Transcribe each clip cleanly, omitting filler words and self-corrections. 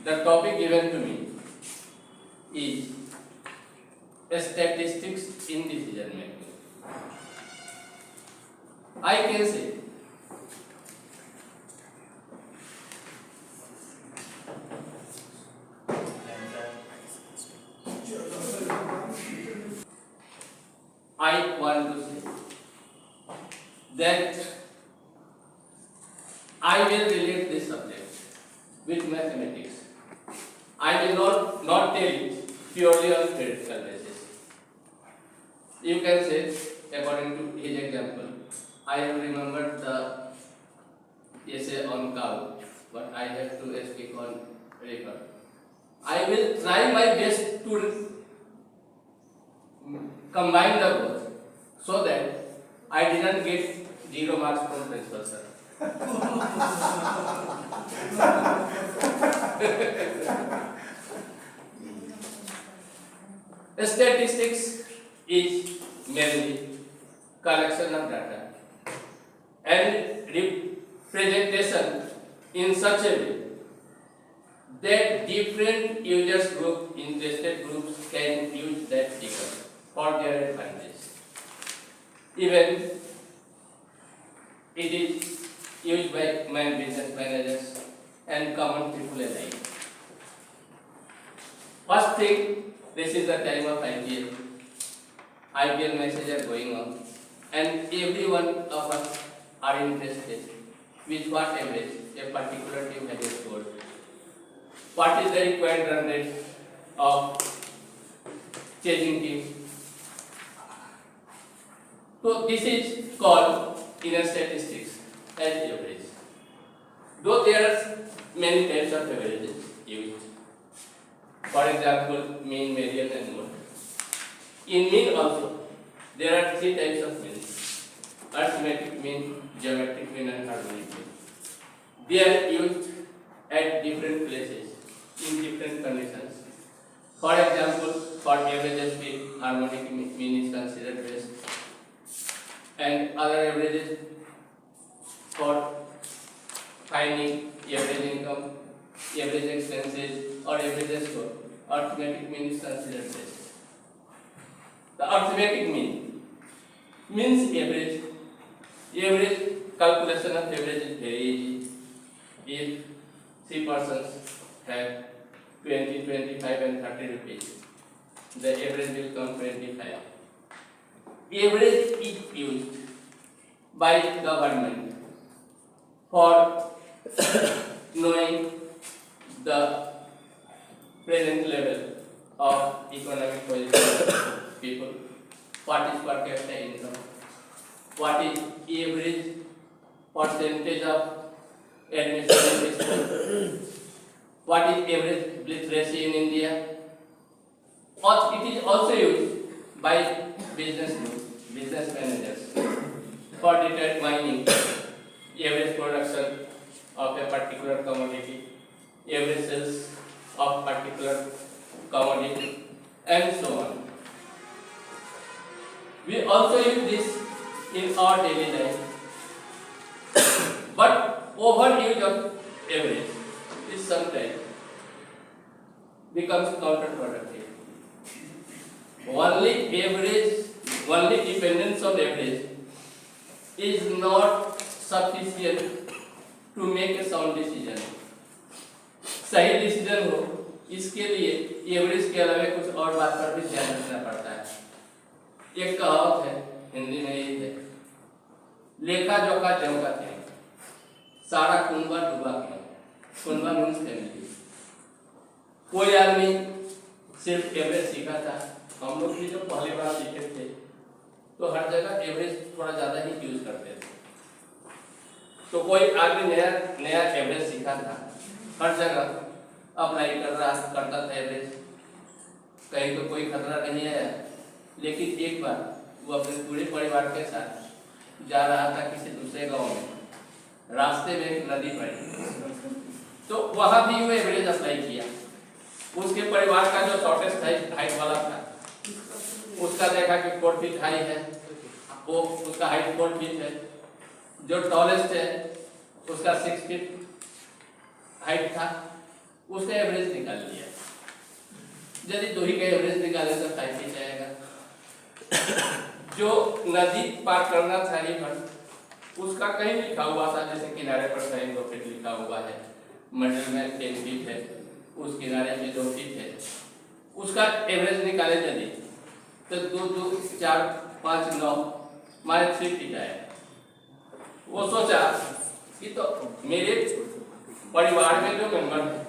the topic given to me is statistics in decision making. I can say I want to say that I will relate this subject with mathematics. I will not tell it purely on theoretical basis. You can say, according to his example, I have remembered the essay on cow, but I have to speak on river. I will try my best to combine the both so that I didn't get 0 marks from principal sir. Statistics is mainly collection of data and representation in such a way that different users group, interested groups can use that figure for their advantage. Even it is used by business managers and common people alike. First thing, this is the time of IPL. IPL matches are going on, and every one of us are interested with what average a particular team has scored. What is the required run rate of chasing team? So this is called in statistics as average. Though there are many types of averages used. For example, mean, median, and mode. In mean also, there are 3 types of means: arithmetic mean, geometric mean, and harmonic mean. They are used at different places in different conditions. For example, for average speed, harmonic mean is considered best, and other averages for finding average income, average expenses, or average score, arithmetic mean is considered best. The arithmetic mean means average. Average calculation of average is very easy. If 3 persons have 20, 25, and 30 rupees, the average will come 25. Average is used by government for knowing the present level of economic position of people, what is per capita income, what is average percentage of admission in school, what is average literacy in India. It is also used by business groups, business managers for determining average production of a particular commodity, average sales of particular commodity, and so on. We also use this in our daily life, but overuse of average is sometimes becomes counterproductive. Only dependence on average is not sufficient to make a sound decision. सही decision हो, इसके लिए average के अलावा कुछ और बात पर भी ध्यान रखना पड़ता है। एक कहावत है हिंदी में, ये है, लेखा जोखा जम का थे, सारा कुंबा डूबा क्यों। कुंबा मीन्स फैमिली। कोई आदमी सिर्फ एवरेज सीखा था, हम लोग भी जो पहली बार सीखे थे तो हर जगह एवरेज थोड़ा ज़्यादा ही यूज करते थे। तो कोई आदमी नया एवरेज सीखा था, हर जगह अप्लाई करता था एवरेज, कहीं तो कोई खतरा नहीं आया। लेकिन एक बार वो अपने पूरे परिवार के साथ जा रहा था किसी दूसरे गांव में, रास्ते में एक नदी पड़ी, तो वहां भी वो एवरेज अप्लाई किया। उसके परिवार का जो शॉर्टेस्ट हाइट वाला था, उसका देखा कि 4 फीट हाई है, वो उसका हाइट 4 फीट है। जो टॉलेस्ट है उसका 6 फीट हाइट था, उसका एवरेज निकाल लिया। यदि दो ही का एवरेज निकाले तो 5 ही जाएगा। जो नदी पार करना था रिवर, उसका कहीं लिखा हुआ था, जैसे किनारे पर कहीं 2 फीट लिखा हुआ है, मिडिल में 10 फीट है, उस किनारे में 2 फीट है, उसका एवरेज निकाले यदि तो 2 2 4 5 9 माइनस 3 फीट आएगा। वो सोचा कि तो मेरे परिवार में जो मेंबर है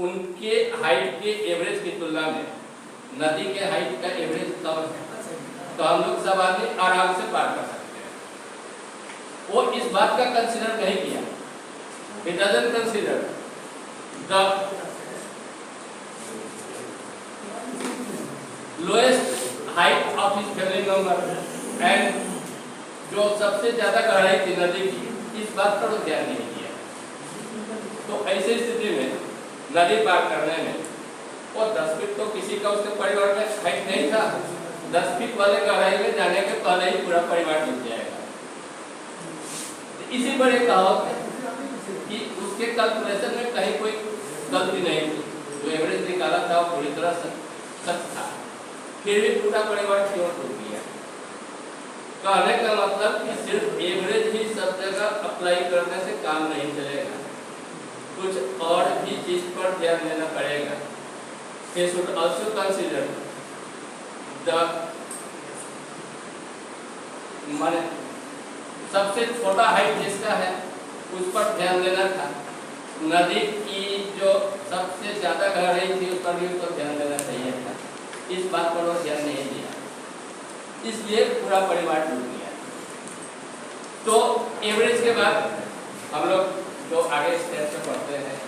उनके हाइट के एवरेज की तुलना में नदी के हाइट का एवरेज कम है, तो हम लोग सब आदमी आराम से पार कर सकते हैं। वो इस बात का कंसीडर नहीं किया। It doesn't consider the lowest height of his family member and जो सबसे ज्यादा गहराई थी नदी की, इस बात पर ध्यान नहीं दिया। तो ऐसी स्थिति में नदी पार करने में वो 10 फीट तो किसी का उसके परिवार में हाइट नहीं था, 10 फीट वाले गहराई में जाने के पहले ही पूरा परिवार डूब जाएगा। इसी पर एक कहावत है कि उसके कैलकुलेशन में कहीं कोई गलती नहीं थी, जो एवरेज निकाला था वो पूरी तरह से सच था, फिर भी पूरा परिवार क्यों डूब गया। कहने का मतलब कि सिर्फ एवरेज ही सब जगह अप्लाई करने से काम नहीं चलेगा, कुछ और भी चीज पर ध्यान देना पड़ेगा। He should also consider the माने सबसे छोटा हाइट जिसका है उस पर ध्यान देना था, नदी की जो सबसे ज्यादा गहराई थी उस पर भी उसको ध्यान देना चाहिए था। इस बात पर वो ध्यान नहीं दिया, इसलिए पूरा परिवार डूब गया। तो एवरेज के बाद हम लोग जो आगे स्टेप से पढ़ते हैं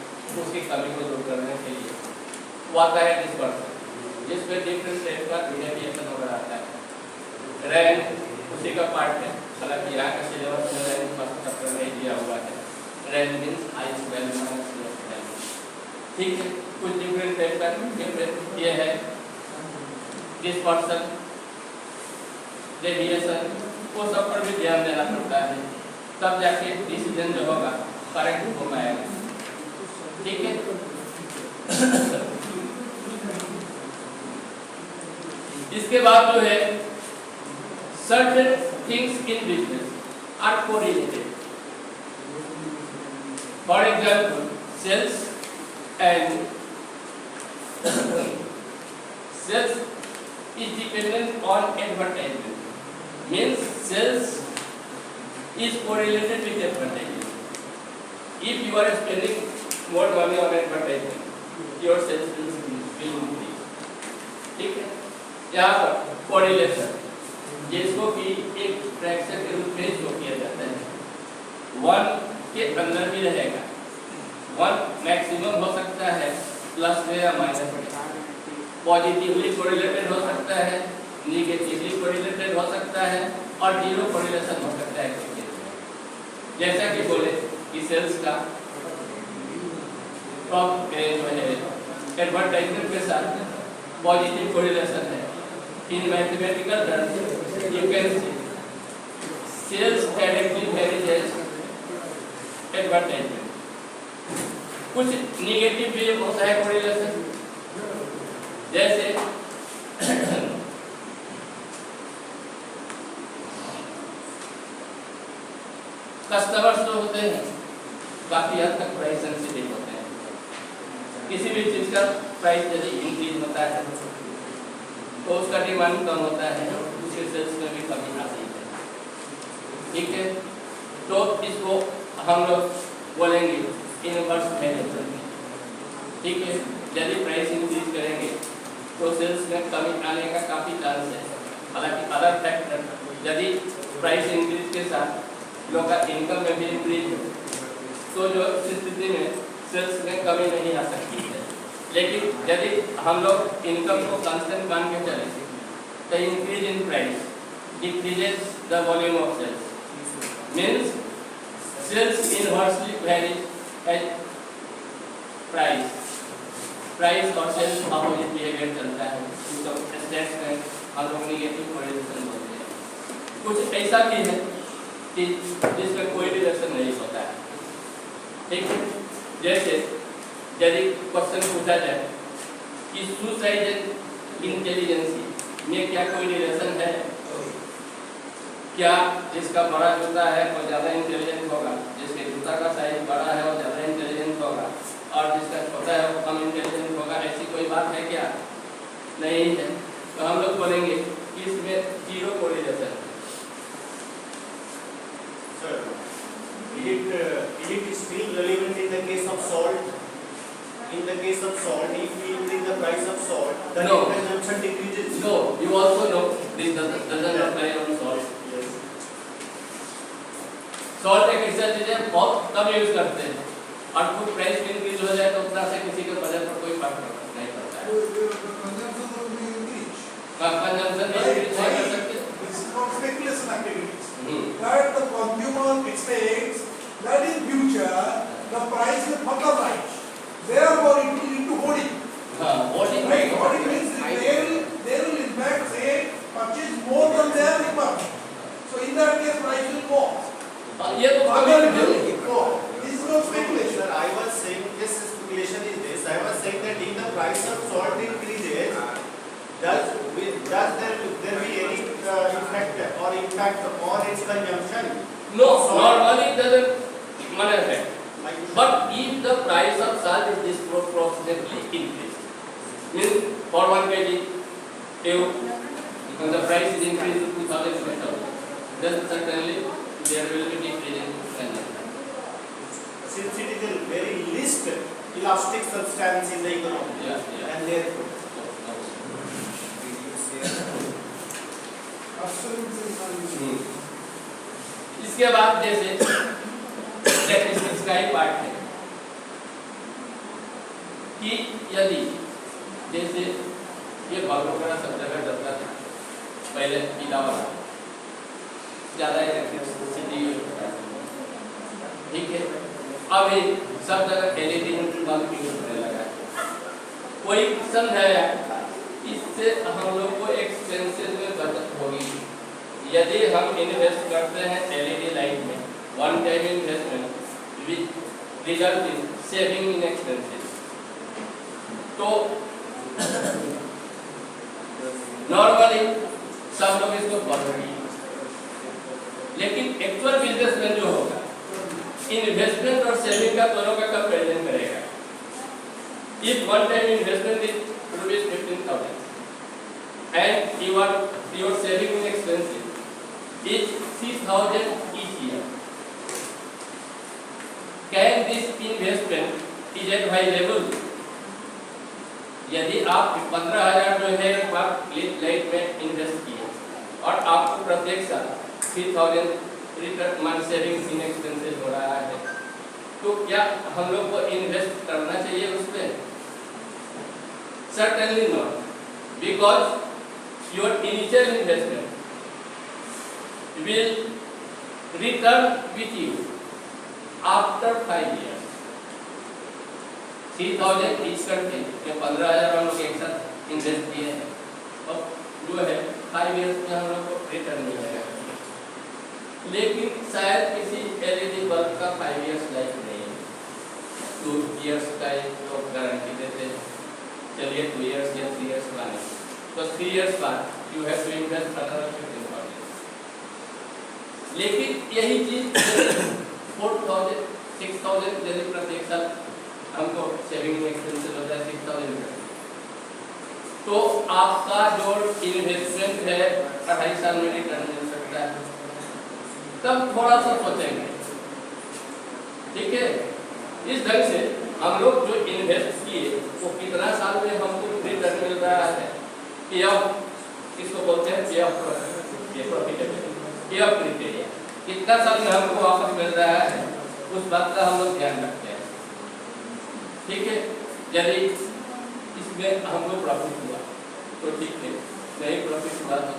उसकी कमी को दूर करने के लिए वो आता है डिस्पर्सन, जिसमें डिफरेंट टाइप का डेविएशन वगैरह आता है। रैंक उसी का पार्ट है, हालांकि यहाँ का सिलेबस में रैंक फर्स्ट चैप्टर में दिया हुआ है। Rank means highest value minus lowest value, ठीक है। कुछ डिफरेंट टाइप का डिफरेंट ये है डिस्पर्सन, डेविएशन, वो सब पर भी ध्यान देना पड़ता है, तब जाके डिसीजन जो होगा करेक्ट हो पाएगा, ठीक है। इसके बाद जो है certain things in business are correlated. For example, sales and sales is dependent on advertisement. Means sales is correlated with advertisement. If you are spending more money on advertisement, your sales will increase. ठीक है। यहाँ पर correlation जिसको कि एक fraction के रूप में शो किया जाता है, 1 के अंदर भी रहेगा। 1 मैक्सिमम हो सकता है प्लस में या माइनस में, पॉजिटिवली कोरिलेटेड हो सकता है, निगेटिवली कोरिलेटेड हो सकता है और जीरो कोरिलेशन हो सकता है। जैसा कि बोले कि सेल्स का टॉप रेंज में है, एडवर्टाइजमेंट के साथ पॉजिटिव कोरिलेशन है। In mathematical terms, you can see sales directly varies advertisement. कुछ निगेटिव भी होता है कोरिलेशन, जैसे कस्टमर्स जो होते हैं काफी हद तक प्राइस सेंसिटिव होते हैं। किसी भी चीज का प्राइस यदि इंक्रीज होता है तो उसका डिमांड कम होता है, उसके सेल्स में भी कमी आती है, ठीक है। तो इसको हम लोग बोलेंगे इनवर्स मैनेजमेंट, ठीक है। यदि प्राइस इंक्रीज करेंगे तो सेल्स में कमी आने का काफ़ी चांस है। हालांकि अदर फैक्टर, यदि प्राइस इंक्रीज के साथ लोगों का इनकम में भी इंक्रीज हो तो जो स्थिति में सेल्स में कमी नहीं आ सकती है। लेकिन यदि हम लोग इनकम को कांस्टेंट मान के चले तो increase in price decreases the volume of sales, means sales inversely varies as price और सेल्स अपोजिट बिहेवियर चलता है। तो स्टेट्स में हम लोग नेगेटिव कोरिलेशन बोलते हैं। कुछ ऐसा भी है कि जिसमें कोई रिलेशन नहीं होता है, ठीक है। जैसे यदि क्वेश्चन पूछा जाए कि सुसाइड एंड इंटेलिजेंसी में क्या कोई रिलेशन है, क्या जिसका बड़ा जूता है वो ज़्यादा इंटेलिजेंट होगा, जिसके जूता का साइज बड़ा है वो ज़्यादा इंटेलिजेंट होगा, और जिसका छोटा है वो कम इंटेलिजेंट होगा, ऐसी कोई बात है क्या? नहीं है। तो हम लोग बोलेंगे कि इसमें जीरो कोरिलेशन है। Sir, is it still relevant in the case of salt? In the case of salt, if we increase the price of salt, the No. consumption decreases. No, you also know this doesn't apply on salt. Yes. Salt एक ऐसा चीज है बहुत कम use करते हैं, और खूब price increase हो जाए तो उतना से किसी के बजट पर कोई फर्क नहीं पड़ता है। कंजम्पशन भी इंक्रीज कर सकते हैं। This is called speculation activities. That the consumer expects that in future the price will further rise. Therefore, it will lead to hoarding. हाँ, hoarding Right? Hoarding means they will in fact say purchase more than their requirement. So in that case, price will go. ये तो Further it will go. This is called speculation. Sir, I was saying this speculation is this. I was saying that if the price of salt increases, does there be any effect or impact on its consumption? No, normally it doesn't affect. But if the price of salt is disproportionately increased, means for 1 kg, when the price is increased to 2000 meter, then certainly there will be decrease in consumption. Since it is the very least elastic substance in the economy, and therefore. इसके बाद जैसे statistics का ही part है कि यदि जैसे ये bulb वगैरह सब जगह जलता था पहले पीला वाला, ज़्यादा इलेक्ट्रिसिटी यूज होता है, ठीक है। अभी सब जगह एलईडी बल्ब यूज होने लगा है। कोई समझाया इससे हम लोग को एक्सपेंसेस में बचत होगी। यदि हम इन्वेस्ट करते हैं एलईडी लाइट में, one time investment with result in saving in expenses, तो नॉर्मली सब लोग इसको पढ़ेंगे, लेकिन एक्चुअल बिजनेसमैन जो होगा इन्वेस्टमेंट और सेविंग का दोनों का कंपैरिजन करेगा। If one time investment is ₹15,000 and your saving in expenses is 3,000 each year, can this investment is advisable? यदि आप 15,000 जो है लाइट में इन्वेस्ट किए और आपको प्रत्येक साल 3,000 रिटर्न सेविंग इन एक्सपेंसेस हो रहा है, तो क्या हम लोग को इन्वेस्ट करना चाहिए उस पर? Certainly not, because your initial investment will return with you after 5 years. 3,000 each करके या 15,000 हम लोग एक साथ इन्वेस्ट किए हैं, और जो है 5 years में हम लोग को रिटर्न मिलेगा। लेकिन शायद किसी एलईडी बल्ब का 5 years लाइफ नहीं है, 2 years का लोग गारंटी देते हैं। चलिए 2 years या 3 years बाद, तो 3 years बाद you have to invest another 15,000। लेकिन यही चीज 4,000 6,000 यदि प्रत्येक साल हमको सेविंग एक्सपेंसेस होता है 6,000, तो आपका जो इन्वेस्टमेंट है 2.5 साल में रिटर्न मिल सकता है। तब थोड़ा सा सोचेंगे, ठीक है। इस ढंग से हम लोग जो इन्वेस्ट किए वो कितना साल में हमको रिटर्न मिल रहा है, पे ऑफ इसको बोलते हैं पे ऑफ क्राइटेरिया, कितना साल में हमको वापस मिल रहा है, उस बात का हम लोग ध्यान रखते हैं, ठीक है। यदि इसमें हमको प्रॉफिट हुआ तो ठीक है, नहीं प्रॉफिट हुआ तो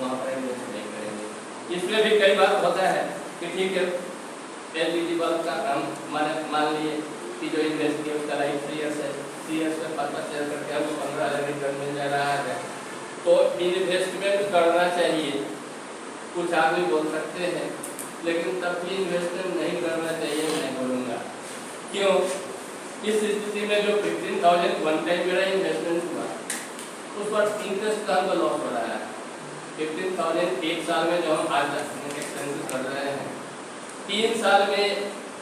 वहाँ पर इन्वेस्ट नहीं करेंगे। इसमें भी कई बार होता है कि ठीक है एलईडी बल्ब का काम मान लिए कि जो इन्वेस्ट किया उसका लाइफ 3 years है, 3 years में 5-5 शेयर करके हमको 15,000 रिटर्न मिल जा रहा है, तो इन्वेस्टमेंट करना चाहिए। कुछ आदमी बोल सकते हैं, लेकिन तब भी इन्वेस्टमेंट नहीं करना चाहिए, मैं बोलूँगा। क्यों? इस स्थिति में जो 15,000 वन टाइम मेरा इन्वेस्टमेंट हुआ उस पर इंटरेस्ट का हमको लॉस हो रहा है। 15,000 एक साल में जो हम आज एक्सपेंसेस कर रहे हैं, 3 साल में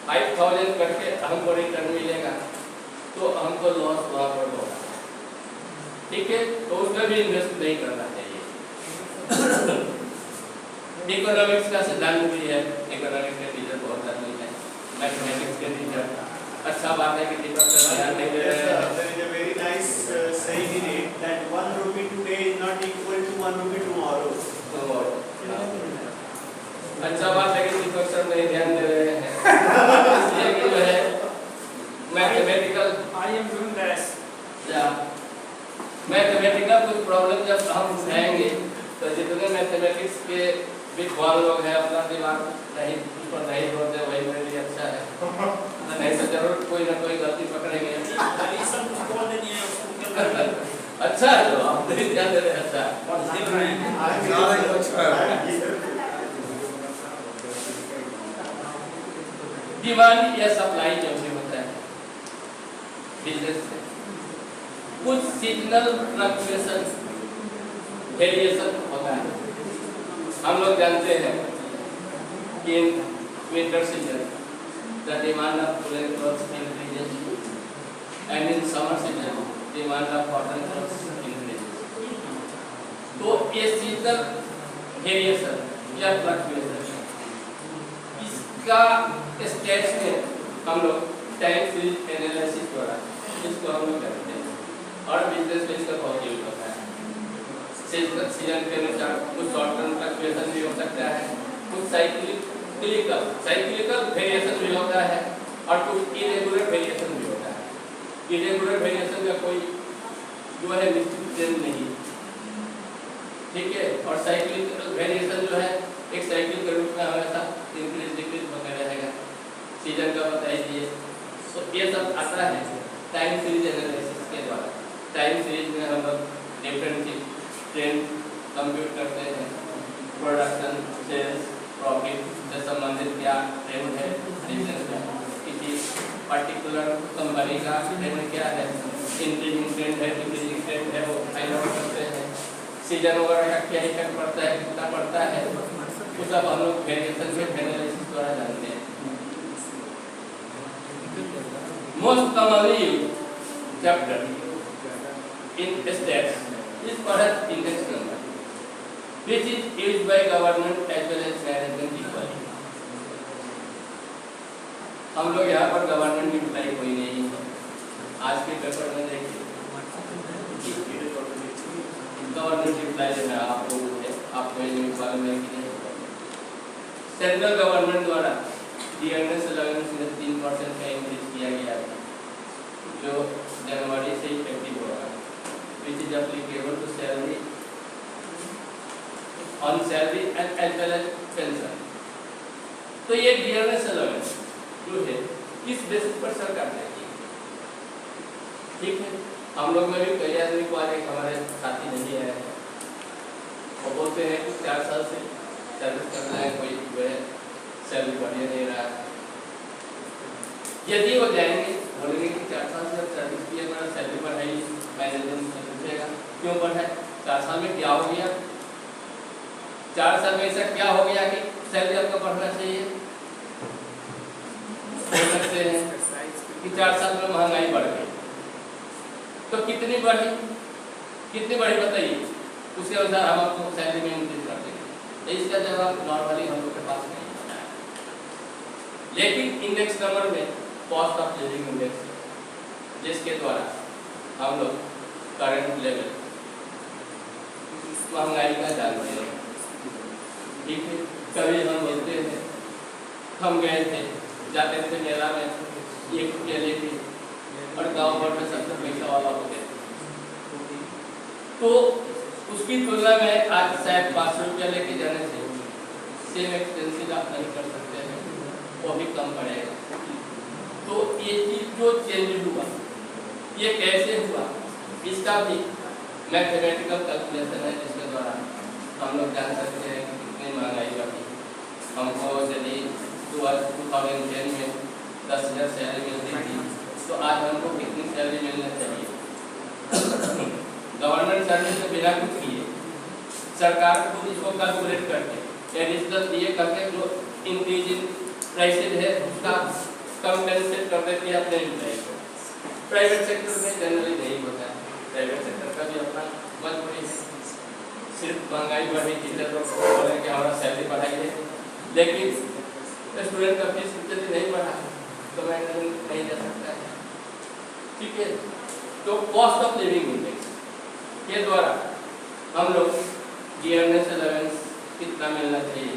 5,000 करके हमको रिटर्न मिलेगा, तो हमको लॉस वहाँ पर होगा। ठीक है, तो उसमें भी इन्वेस्ट नहीं करना चाहिए। इकोनॉमिक्स का सिद्धांत भी है, इकोनॉमिक्स के टीचर बहुत आदमी है, मैथमेटिक्स के टीचर। अच्छा बात है कि टीचर का ध्यान नहीं दे रहे हैं। There is a very nice saying in it that 1 rupee today is not equal to 1 rupee tomorrow. अच्छा बात है कि टीचर सर नहीं ध्यान दे रहे हैं। इसलिए कि जो है mathematical I am doing this. या मैथमेटिकल कुछ प्रॉब्लम जब हम उठाएंगे तो जितने मैथमेटिक्स के विद्वान लोग हैं अपना दिमाग नहीं उस पर नहीं जोड़ते, वही मेरे लिए अच्छा है। नहीं तो जरूर कोई ना कोई गलती पकड़ेंगे। अच्छा है, तो आप नहीं ध्यान दे रहे। अच्छा डिमांड या सप्लाई जो भी होता है बिजनेस में, कुछ सीजनल फ्लक्चुएशन वेरिएशन होता है। हम लोग जानते हैं कि winter season the demand of woollen clothes increases and in summer season demand of cotton clothes increases. तो ये सीजनल वेरिएशन या फ्लक्चुएशन इसका स्टेज में हम लोग टाइम सीरीज एनालिसिस द्वारा इसको हम लोग करते हैं और बिजनेस में इसका बहुत यूज होता है। सीजन के अनुसार कुछ शॉर्ट टर्म फ्लक्चुएशन भी हो सकता है, कुछ साइक्लिकल वेरिएशन भी होता है और कुछ इरेगुलर वेरिएशन भी होता है। इरेगुलर वेरिएशन का कोई जो है निश्चित ट्रेंड नहीं, ठीक है, और साइक्लिकल वेरिएशन जो है एक साइकिल के रूप में हमेशा इंक्रीज डिक्रीज होता रहेगा। सीजन का बता दीजिए, तो ये सब आता है टाइम सीरीज एनालिसिस के द्वारा। टाइम सीरीज में हम लोग डिफरेंट ट्रेंड कंप्यूट करते हैं, प्रोडक्शन, सेल्स, प्रॉफिट से संबंधित क्या ट्रेंड है बिजनेस में, किसी पर्टिकुलर कंपनी का ट्रेंड क्या है, इंक्रीजिंग ट्रेंड है, डिक्रीजिंग ट्रेंड है, वो फाइंड आउट करते हैं। सीजन वगैरह का क्या इफेक्ट पड़ता है, कितना पड़ता है, वो सब हम लोग वेरिएशन के एनालिसिस द्वारा जानते हैं। Most commonly used chapter in stats is perhaps index number, which is used by government as well as management equally. हम लोग यहाँ पर गवर्नमेंट एम्प्लॉय कोई नहीं है। आज के पेपर में देखिए गवर्नमेंट एम्प्लॉय जो है आप लोग है, आपको न्यूज़ वाले में कि नहीं, सेंट्रल गवर्नमेंट द्वारा डियरनेस अलाउंस में 3% का इंक्रीज किया गया है जो जनवरी से इफेक्टिव होगा, which is applicable to salary on salary and as well as pension. तो ये डियरनेस अलाउंस जो है किस बेसिस पर सरकार देती है, ठीक है। हम लोग में भी कई आदमी को आज हमारे साथी नहीं आए हैं, वो बोलते हैं कि 4 साल से सर्विस कर रहे हैं, कोई जो है सैलरी बढ़िया नहीं रहा। यदि वो जाएंगे बोलेंगे कि 4 साल से सर्विस किया, मेरा सैलरी बढ़ाई, मैनेजमेंट से पूछेगा क्यों बढ़ाए, 4 साल में क्या हो गया, 4 साल में ऐसा क्या हो गया कि सैलरी आपको बढ़ना चाहिए। बोल सकते हैं कि 4 साल में महंगाई बढ़ गई, तो कितनी बढ़ी बताइए, उसके अनुसार हम आपको सैलरी में इंक्रीज कर देंगे। इसका जवाब नॉर्मली हम लोग के पास नहीं होता है। लेकिन इंडेक्स नंबर में कॉस्ट ऑफ लिविंग इंडेक्स, जिसके द्वारा हम लोग करंट लेवल महंगाई का जानते हैं, ठीक है। कभी हम बोलते हैं, हम गए थे, जाते थे मेला में 1 रुपया लेके और गाँव भर में सबसे पैसा वाला हो गया, तो उसकी तुलना में आज शायद 500 रुपया लेके जाने से सेम एक्सपेंसिव आप नहीं कर सकते हैं, वो भी कम पड़ेगा। तो ये चीज जो चेंज हुआ, ये कैसे हुआ, इसका भी मैथमेटिकल कैलकुलेशन है, जिसके द्वारा हम लोग जान सकते हैं कि कितनी महंगाई बढ़ी। हमको यदि 2010 में 10,000 सैलरी मिलती थी, तो आज हमको कितनी सैलरी मिलना चाहिए। गवर्नमेंट सर्विस से बिना कुछ किए सरकार खुद इसको कैलकुलेट करके एडिशनल दिए करके जो इंक्रीज इन प्राइसेज है उसका कंपेंसेट कर देती है अपने एम्प्लॉय को। प्राइवेट सेक्टर में जनरली नहीं होता है, प्राइवेट सेक्टर का भी अपना मजबूरी है। सिर्फ महंगाई बढ़ी टीचर लोग बोले कि हमारा सैलरी बढ़ाई है, लेकिन स्टूडेंट का फीस यदि नहीं बढ़ा तो मेंटेनेंस नहीं जा सकता है। ठीक है, तो कॉस्ट ऑफ लिविंग इंडेक्स के द्वारा हम लोग डियरनेस अलाउंस कितना मिलना चाहिए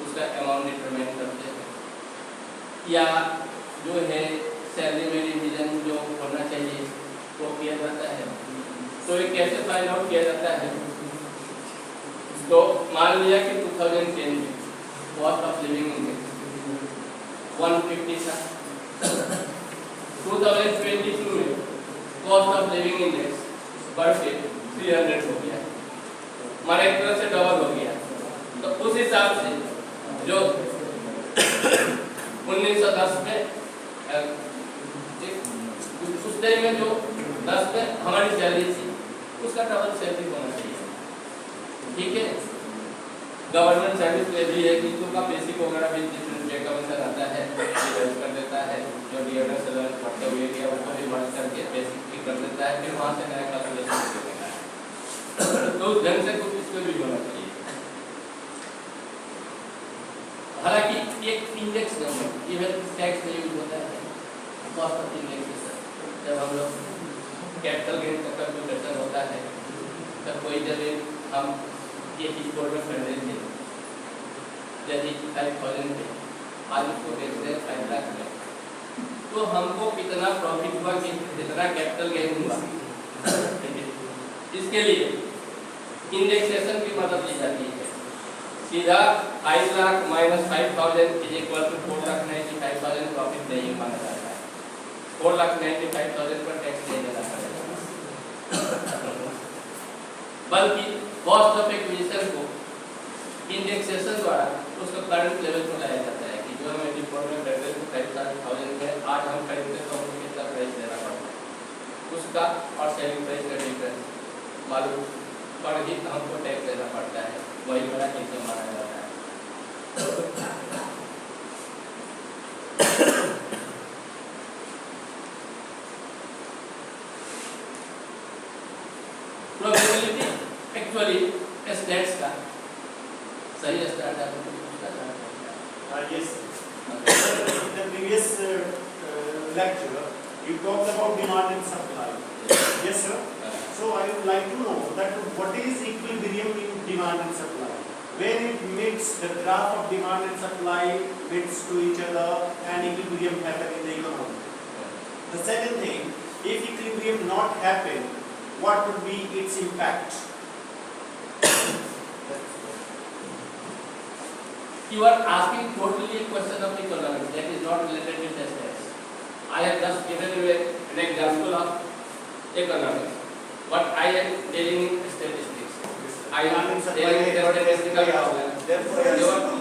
उसका अमाउंट डिटरमाइन करते हैं, या जो है सैलरी में रिवीजन जो होना चाहिए वो किया जाता है। तो ये कैसे फाइंड आउट किया जाता है? तो मान लिया कि 2010 में कॉस्ट ऑफ लिविंग इंडेक्स 150 था, 2022 में कॉस्ट ऑफ लिविंग इंडेक्स बढ़ के 300 हो गया, हमारा एक तरह से डबल हो गया। तो उस हिसाब से जो 1910 में उस टाइम में जो 10 में हमारी सैलरी थी उसका डबल सैलरी होना चाहिए। ठीक है, गवर्नमेंट सर्विस में भी है कि उनका बेसिक वगैरह भी कमीशन आता है, डिवाइड कर देता है, जो डियरनेस अलाउंस बढ़ते हुए गया उसको डिवाइड करके बेसिक ठीक कर देता है, फिर वहाँ से नया कैलकुलेशन कर देता है। तो उस ढंग से कुछ इसमें भी होना चाहिए। हालांकि एक इंडेक्स नंबर इवन टैक्स में यूज होता है, कॉस्ट ऑफ इंडेक्स। जब हम लोग कैपिटल गेन का कैलकुलेशन होता है तब कोई जगह हम ये चीज बोर्ड में खरीदे थे यदि 5,000 पे, आज उसको देखते हैं 5 लाख में, तो हमको कितना प्रॉफिट हुआ कि कितना कैपिटल गेन हुआ। इसके लिए इंडेक्सेशन की मदद ली जाती है। सीधा 5 lakh minus 5,000 is equal to 4,95,000 profit नहीं माना जाता है। 4,95,000 पर टैक्स नहीं देना पड़ेगा, बल्कि कॉस्ट ऑफ एक्विजिशन को इंडेक्सेशन द्वारा उसका करंट लेवल पर लाया जाता है कि जो हमें डिफॉल्ट में खरीदे थे 5,000 है, आज हम खरीदते तो हमको कितना प्राइस देना पड़ता है, उसका और सेलिंग प्राइस का डिफरेंस मालूम पड़ ही हमको टैक्स देना पड़ता है। वही बड़ा इनकम माना जाता है। प्रोबेबिलिटी एक्चुअली स्टेट्स का सही स्टार्ट है Yes. In the previous lecture, you talked about demand and supply. Yes, sir. So I would like to know that what is equilibrium in demand and supply? When it meets, the graph of demand and supply meets to each other and equilibrium happen in the economy. The second thing, if equilibrium not happen, what would be its impact? You are asking totally a question of economics that is not related with statistics. I have just given you an example of economics, but I am dealing in statistics. I am dealing with statistical problem. Therefore,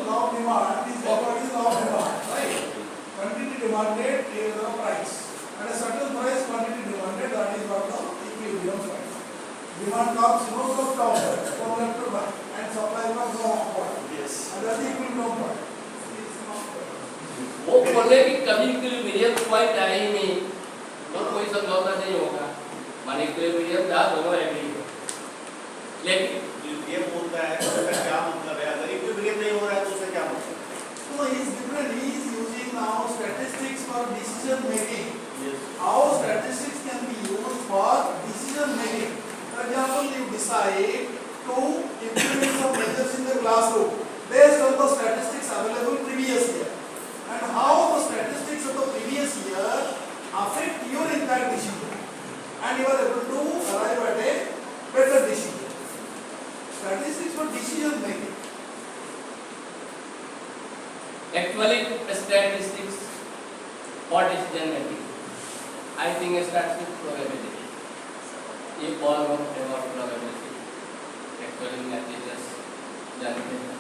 law of demand is what is law of demand, right? Quantity demanded is the price, and a certain price quantity demanded, that is what the equilibrium price. Demand comes no comes downward from left to right, and supply comes upward. Yes. And that is equilibrium point. वो बोले कि कभी equilibrium point आए ही नहीं तो कोई समझौता नहीं होगा, माने इक्विलिब्रियम जहाँ दोनों एग्री हो। लेकिन इक्विलिब्रियम होता है तो उसका क्या मतलब है? अगर इक्विलिब्रियम नहीं हो रहा है तो उसका क्या मतलब है? So he is different. He is using now statistics for decision making. Yes. How statistics can be used for decision making. For example, you decide to implement some measures in the classroom based on the statistics available previous year, and how the statistics of the previous year affect your entire decision, and you are able to arrive at a better decision. Statistics for decision making. actually statistics for decision making, I think it starts with probability. ये all about probability. Actually mathematics जानते हैं,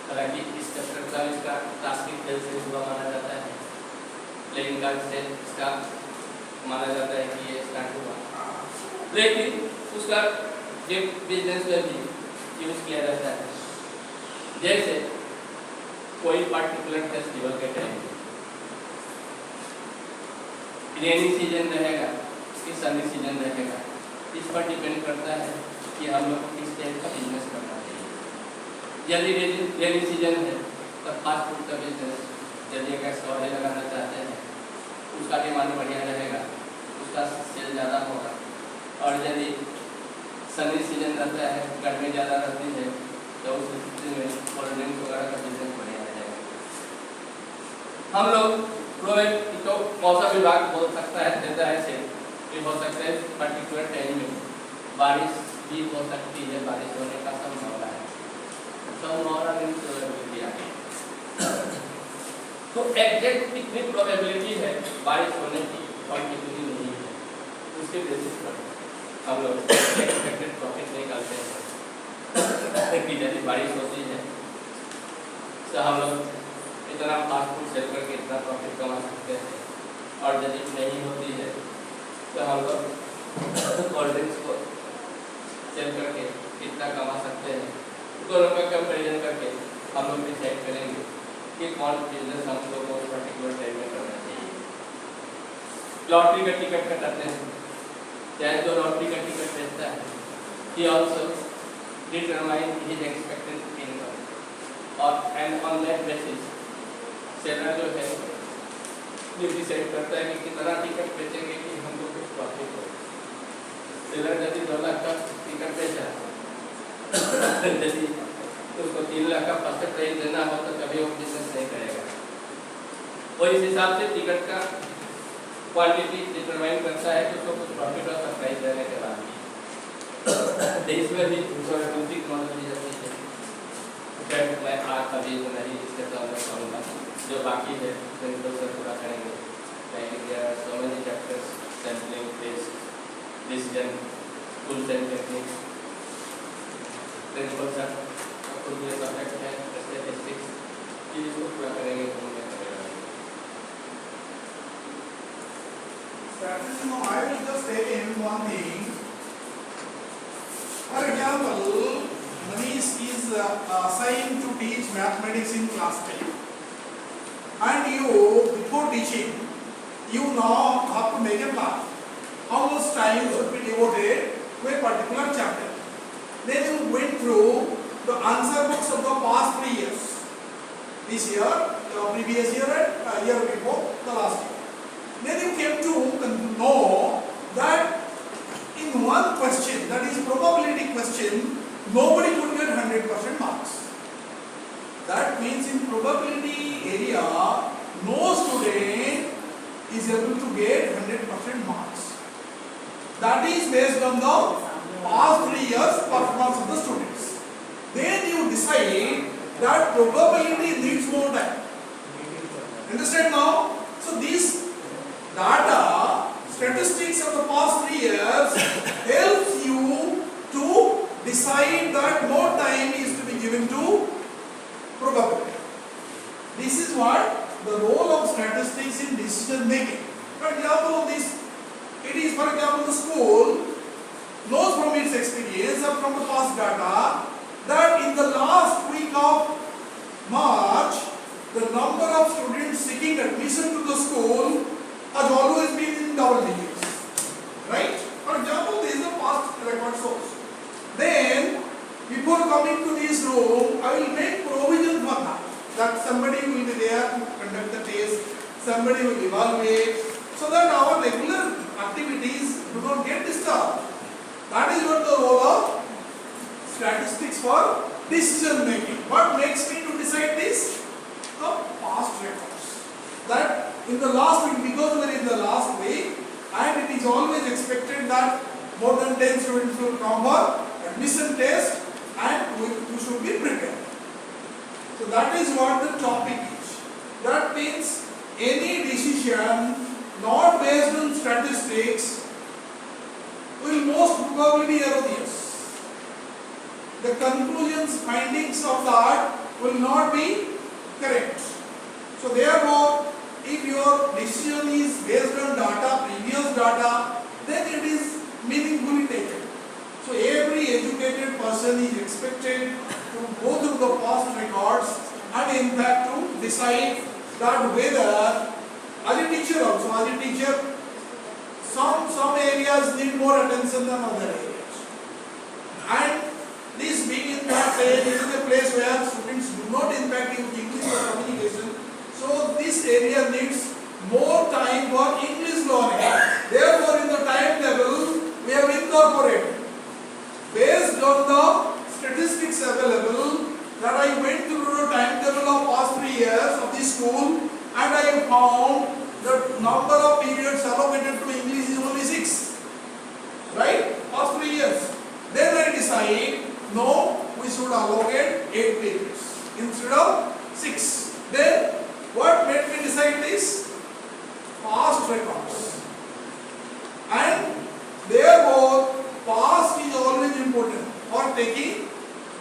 हालांकि इस chapter का इसका तार्किक खेल से हुआ माना जाता है, प्लेइंग कार्ड से इसका माना जाता है कि ये स्टार्ट हुआ, लेकिन उसका बिजनेस में भी यूज किया जाता है। जैसे कोई पार्टिकुलर फेस्टिवल के टाइम रेनी सीजन रहेगा कि सनी सीजन रहेगा, इस पर डिपेंड करता है कि हम लोग किस टाइप का बिजनेस करना चाहिए। यदि रेनी सीजन है तो फास्ट फूड का बिजनेस, यदि अगर स्टॉल लगाना चाहते हैं उसका डिमांड बढ़िया रहेगा, उसका सेल ज़्यादा होगा। और यदि सनी सीजन रहता है, गर्मी ज़्यादा रहती है, तो उस स्थिति में कोल्ड ड्रिंक वगैरह का बिजनेस बढ़िया रहेगा। हम लोग तो मौसम विभाग बोल सकता है, देता है से कि हो सकता है पर्टिकुलर टाइम में बारिश भी हो सकती है, बारिश होने का संभावना है, संभावना नहीं प्रोबेबिलिटी आ गई। तो एग्जैक्ट कितनी प्रोबेबिलिटी है बारिश होने की और कितनी नहीं है, उसके बेसिस पर हम लोग एक्सपेक्टेड प्रॉफिट निकालते हैं कि यदि बारिश होती है तो हम लोग इतना फास्ट फूड सेल करके इतना प्रॉफिट कमा सकते हैं, और यदि नहीं होती है तो हम लोग कोल्ड ड्रिंक्स को सेल करके कितना कमा सकते हैं। दोनों का कंपेरिजन करके हम लोग डिसाइड करेंगे कि कौन बिजनेस हम लोग को पर्टिकुलर टाइम में करना चाहिए। लॉटरी का टिकट कटाते हैं, चाहे जो लॉटरी का टिकट बेचता है he also determine his expected income, और and on that basis seller जो है ये डिसाइड करता है कि कितना टिकट बेचेंगे कि हमको कुछ प्रॉफिट हो। सेलर यदि 2 लाख का टिकट बेचा यदि उसको 3 लाख का फर्स्ट प्राइस देना हो तो कभी वो बिजनेस नहीं करेगा। वो इस हिसाब से टिकट का क्वांटिटी डिटरमाइन करता है कि उसको कुछ प्रॉफिट और सरप्राइज देने के बाद देश में भी इंश्योरेंस मॉडल दी जाती है। खैर मैं आज अभी नहीं इसके साथ कहूँगा, जो बाकी है प्रिंसिपल सर पूरा करेंगे। so many chapters, sampling, test, decision, tools and techniques. Principal sir आपको ये सब्जेक्ट है स्टैटिस्टिक्स, ये इसको पूरा करेंगे तो मैं करेगा। Now I will just tell him one thing. For example, Manish is assigned to teach mathematics in class 10. And you, before teaching, you now have to make a plan. How much time should be devoted to a particular chapter. Then you went through the answer books of the past 3 years. This year, the previous year and year before, the last year. Then you came to know that in one question, that is probability question, nobody could get 100% marks. That means in probability area, no student is able to get 100% marks. That is based on the past 3 years performance of the students. Then you decide that probability needs more time. Understand now? So this data, statistics of the past 3 years helps you to decide that more time is to be given to probability. This is what the role of statistics in decision making. For example, it is for example the school knows from its experience or from the past data that in the last week of March, the number of students seeking admission to the school has always been in double digits. Right? For example, this is the past record source. Then, before coming to this room, I will make provision for that. That somebody will be there to conduct the test, somebody will evaluate, so that our regular activities do not get disturbed. That is what the role of statistics for decision making. What makes me to decide this? The past records. That in the last week, because we are in the last week, and it is always expected that more than 10 students will come for admission test, and we should be prepared. So that is what the topic is. That means any decision not based on statistics will most probably be erroneous. The conclusions, findings of that will not be correct. So therefore, if your decision is based on data, previous data, then it is meaningfully taken. So every educated person is expected to go through the past records and in fact to decide that whether, as a teacher also, some areas need more attention than other areas. And this being in fact this is a place where students do not in fact use English for communication. So this area needs more time for English learning. Therefore, in the timetable, we have incorporated, based on the statistics available, that I went through the timetable of past 3 years of the school, and I found the number of periods allocated to English is only 6. Right? Past 3 years. Then I decide, no, we should allocate 8 periods instead of 6. Then what made me decide this? Past records. And therefore, past is always important for taking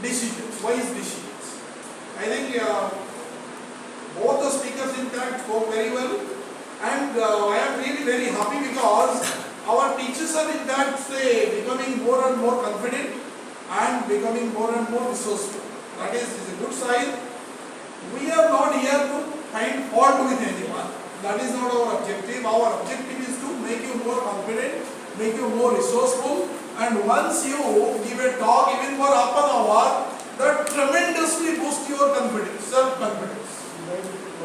decisions, wise decisions. I think both the speakers in fact spoke very well, and I am really very happy because our teachers are in fact becoming more and more confident and becoming more and more resourceful. That is a good sign. We are not here to find fault with anyone. That is not our objective. Our objective is to make you more confident, make you more resourceful, and once you give a talk even for half an hour, that tremendously boosts your confidence, self-confidence.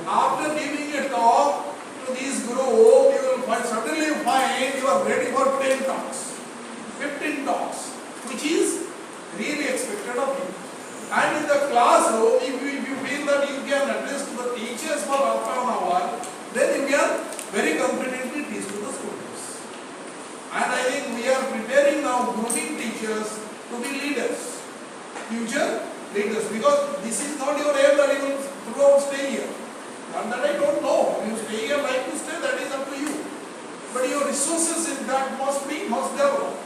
After giving a talk to this group, you will suddenly find you are ready for 10 talks, 15 talks, which is really expected of you. And in the classroom, if you feel that you can address to the teachers for half an hour, then you can very confidently teach to the students. And I think we are preparing now grooming teachers to be leaders, future leaders, because this is not your aim that you will throughout stay here. And that I don't know. You stay here, like to stay, that is up to you. But your resources in that must develop.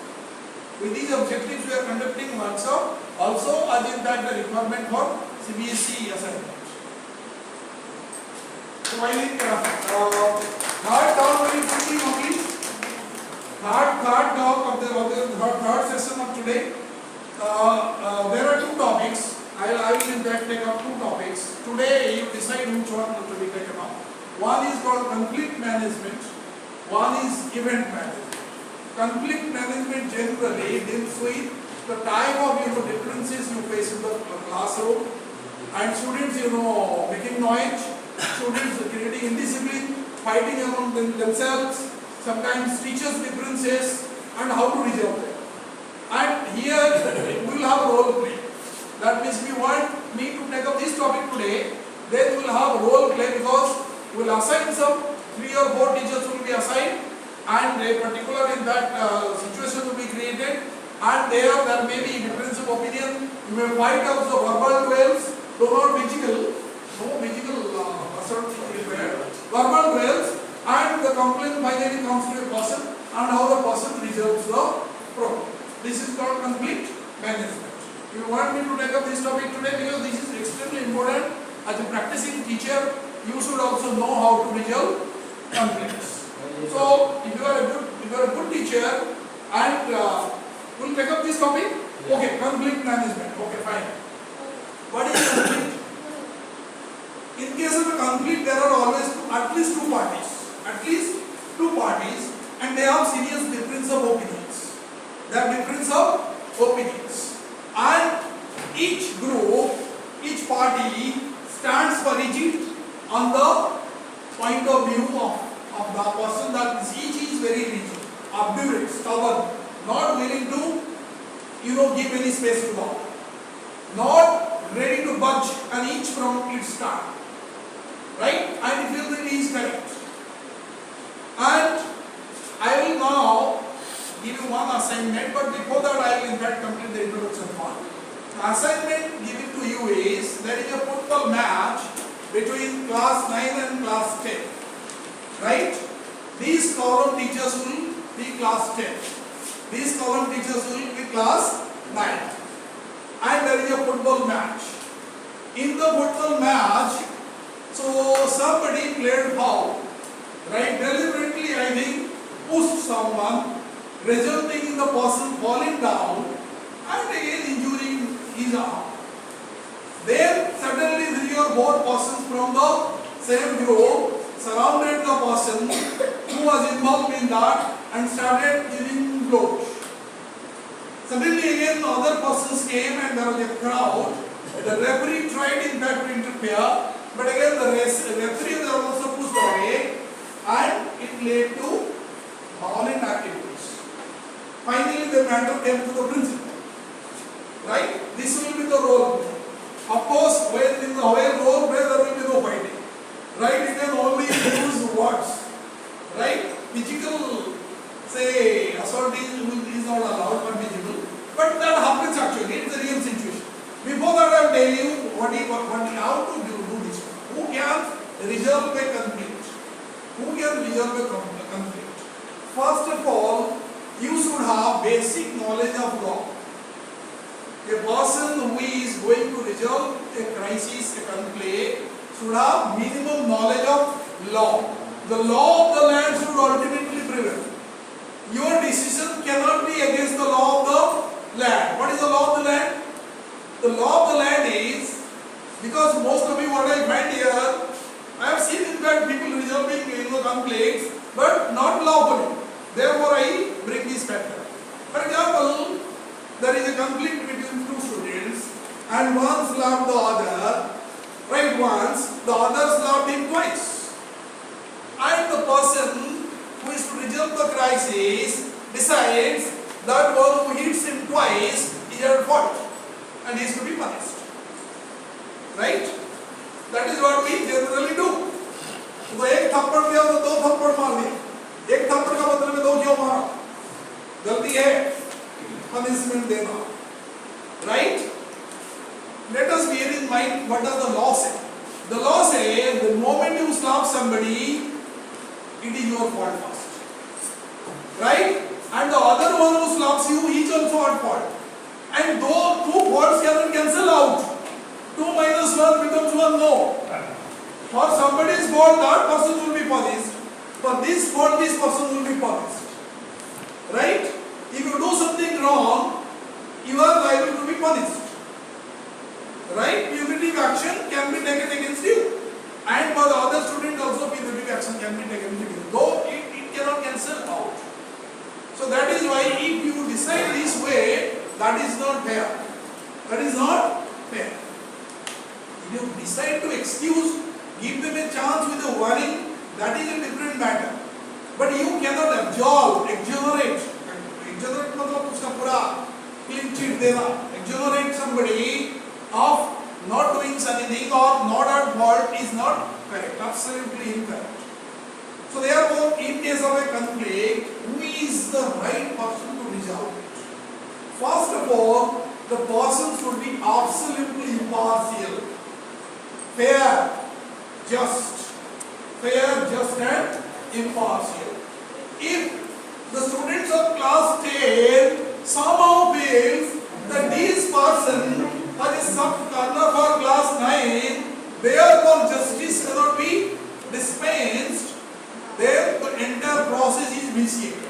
With these objectives, we are conducting workshop also as in that the requirement for CBSE assignment. So I think third talk very quickly complete. Third talk of the third session of today. There are 2 topics. I will in fact take up 2 topics. Today you decide which one to be taken up. One is called conflict management. One is event management. Conflict management generally deals with the type of differences you face in the classroom, and students making noise, students creating indiscipline, fighting among themselves, sometimes teachers' differences, and how to resolve them. And here we will have role play. That means we want me to take up this topic today, then we will have role play because we will assign some 3 or 4 teachers will be assigned, and a particular in that situation will be created, and there may be difference of opinion. You may fight also verbal duels, though not physical, no physical assault required. Verbal duels, and the complaint finally comes to a person, and how the person resolves the problem. This is called conflict management. You want me to take up this topic today because this is extremely important. As a practicing teacher, you should also know how to resolve conflicts. So, if you are a good teacher, and will take up this topic. Okay, conflict management. Okay, fine. What is conflict? In case of a conflict, there are always at least two parties, and they have serious difference of opinions. They have difference of opinions, and each group, each party stands for rigid on the point of view of the person that each is very rigid, obdurate, stubborn, not willing to give any space to God, not ready to budge an inch from its stand, right? And feel that he is correct. And I will now give you one assignment, but before that I will in fact complete the introduction part. The assignment given to you is, there is a football match between class 9 and class 10, right? These column teachers will be class 10. These column teachers will be class 9. And there is a football match. In the football match, So somebody played foul, right? Deliberately, I think, pushed someone, resulting in the person falling down and again injuring his arm. Then suddenly three or four persons from the same group surrounded the person who was involved in that and started giving blows. Suddenly again other persons came and there was a crowd. The referee tried in fact to interfere, but again the referee was also pushed away and it led to violent activities. Finally the matter came to the principal. Right? This will be the role. Of course, when in the role play there will be no fighting. Right? You can only use words. Right? Physical, say, assault is not allowed, permissible. But that happens actually. It's a real situation. Before that, I will tell you how to do this. Who can resolve a conflict? Who can resolve a conflict? First of all, you should have basic knowledge of law. A person who is going to resolve a crisis, a conflict, should have minimum knowledge of law. The law of the land should ultimately prevail. Your decision cannot be against the law of the land. What is the law of the land? The law of the land is, because most of you what I find here, I have seen in fact people resolving conflicts, but not lawfully. Therefore I bring this factor. For example, there is a conflict between two students and one slapped the other, right once, the other slapped him twice. And the person who is to resolve the crisis decides that one who hits him twice is at fault and he is to be punished. Right? That is what we generally do. तो एक थप्पड़ दिया तो दो थप्पड़ मार दिए. एक थप्पड़ का मतलब है दो क्यों मारा? गलती है. Punishment देना. Right? Let us bear in mind what does the law say. The law says the moment you slap somebody, it is your fault first. Right? And the other one who slaps you, he is also at fault. And though two faults cannot cancel out, 2 minus 1 becomes 1, no. For somebody's fault, that person will be punished. For this fault, this person will be punished. Right? If you do something wrong, you are liable to be punished. Right? Punitive action can be taken against you. And for the other student also punitive action can be taken against you. Though it cannot cancel out. So that is why if you decide this way, that is not fair. That is not fair. If you decide to excuse, give them a chance with a warning, that is a different matter. But you cannot absolve, exonerate. Exonerate मतलब उसका पूरा clean sheet देना. Exonerate somebody of not doing anything or not at fault is not correct. Absolutely incorrect. So therefore, in case of a conflict, who is the right person to resolve it? First of all, the person should be absolutely impartial, fair, just and impartial. If the students of class 10 somehow feels that this person has a sub-corner for class 9, therefore justice cannot be dispensed, then the entire process is vitiated.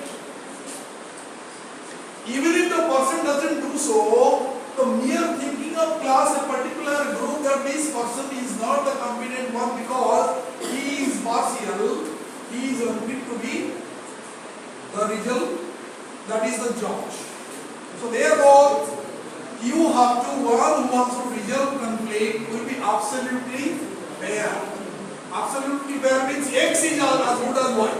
Even if the person doesn't do so, the mere thinking of class a particular group that this person is not the competent one because he is partial, he is unfit to be the result, that is the judge. So therefore, you have to, one who wants to resolve conflict will be absolutely fair. Absolutely fair means X is as good as Y.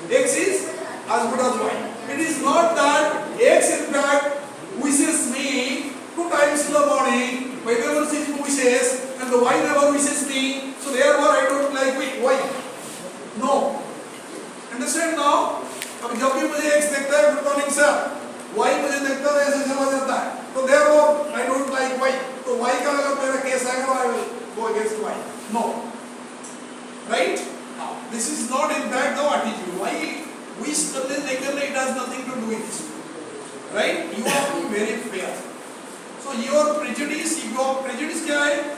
X is as good as Y. It is not that X in fact wishes me 2 times in the morning, Y never wishes, and the Y never wishes me, so therefore I don't like Y. No. Understand now? अब जब भी मुझे X देखता है good morning sir, Y मुझे देखता है ऐसे चला जाता है, तो therefore I don't like Y. तो Y का अगर मेरा केस आएगा, I will go against Y. No. Right? Now, this is not in fact the attitude. Why we study it has nothing to do with this. Right? You have to be very fair. So your prejudice क्या है?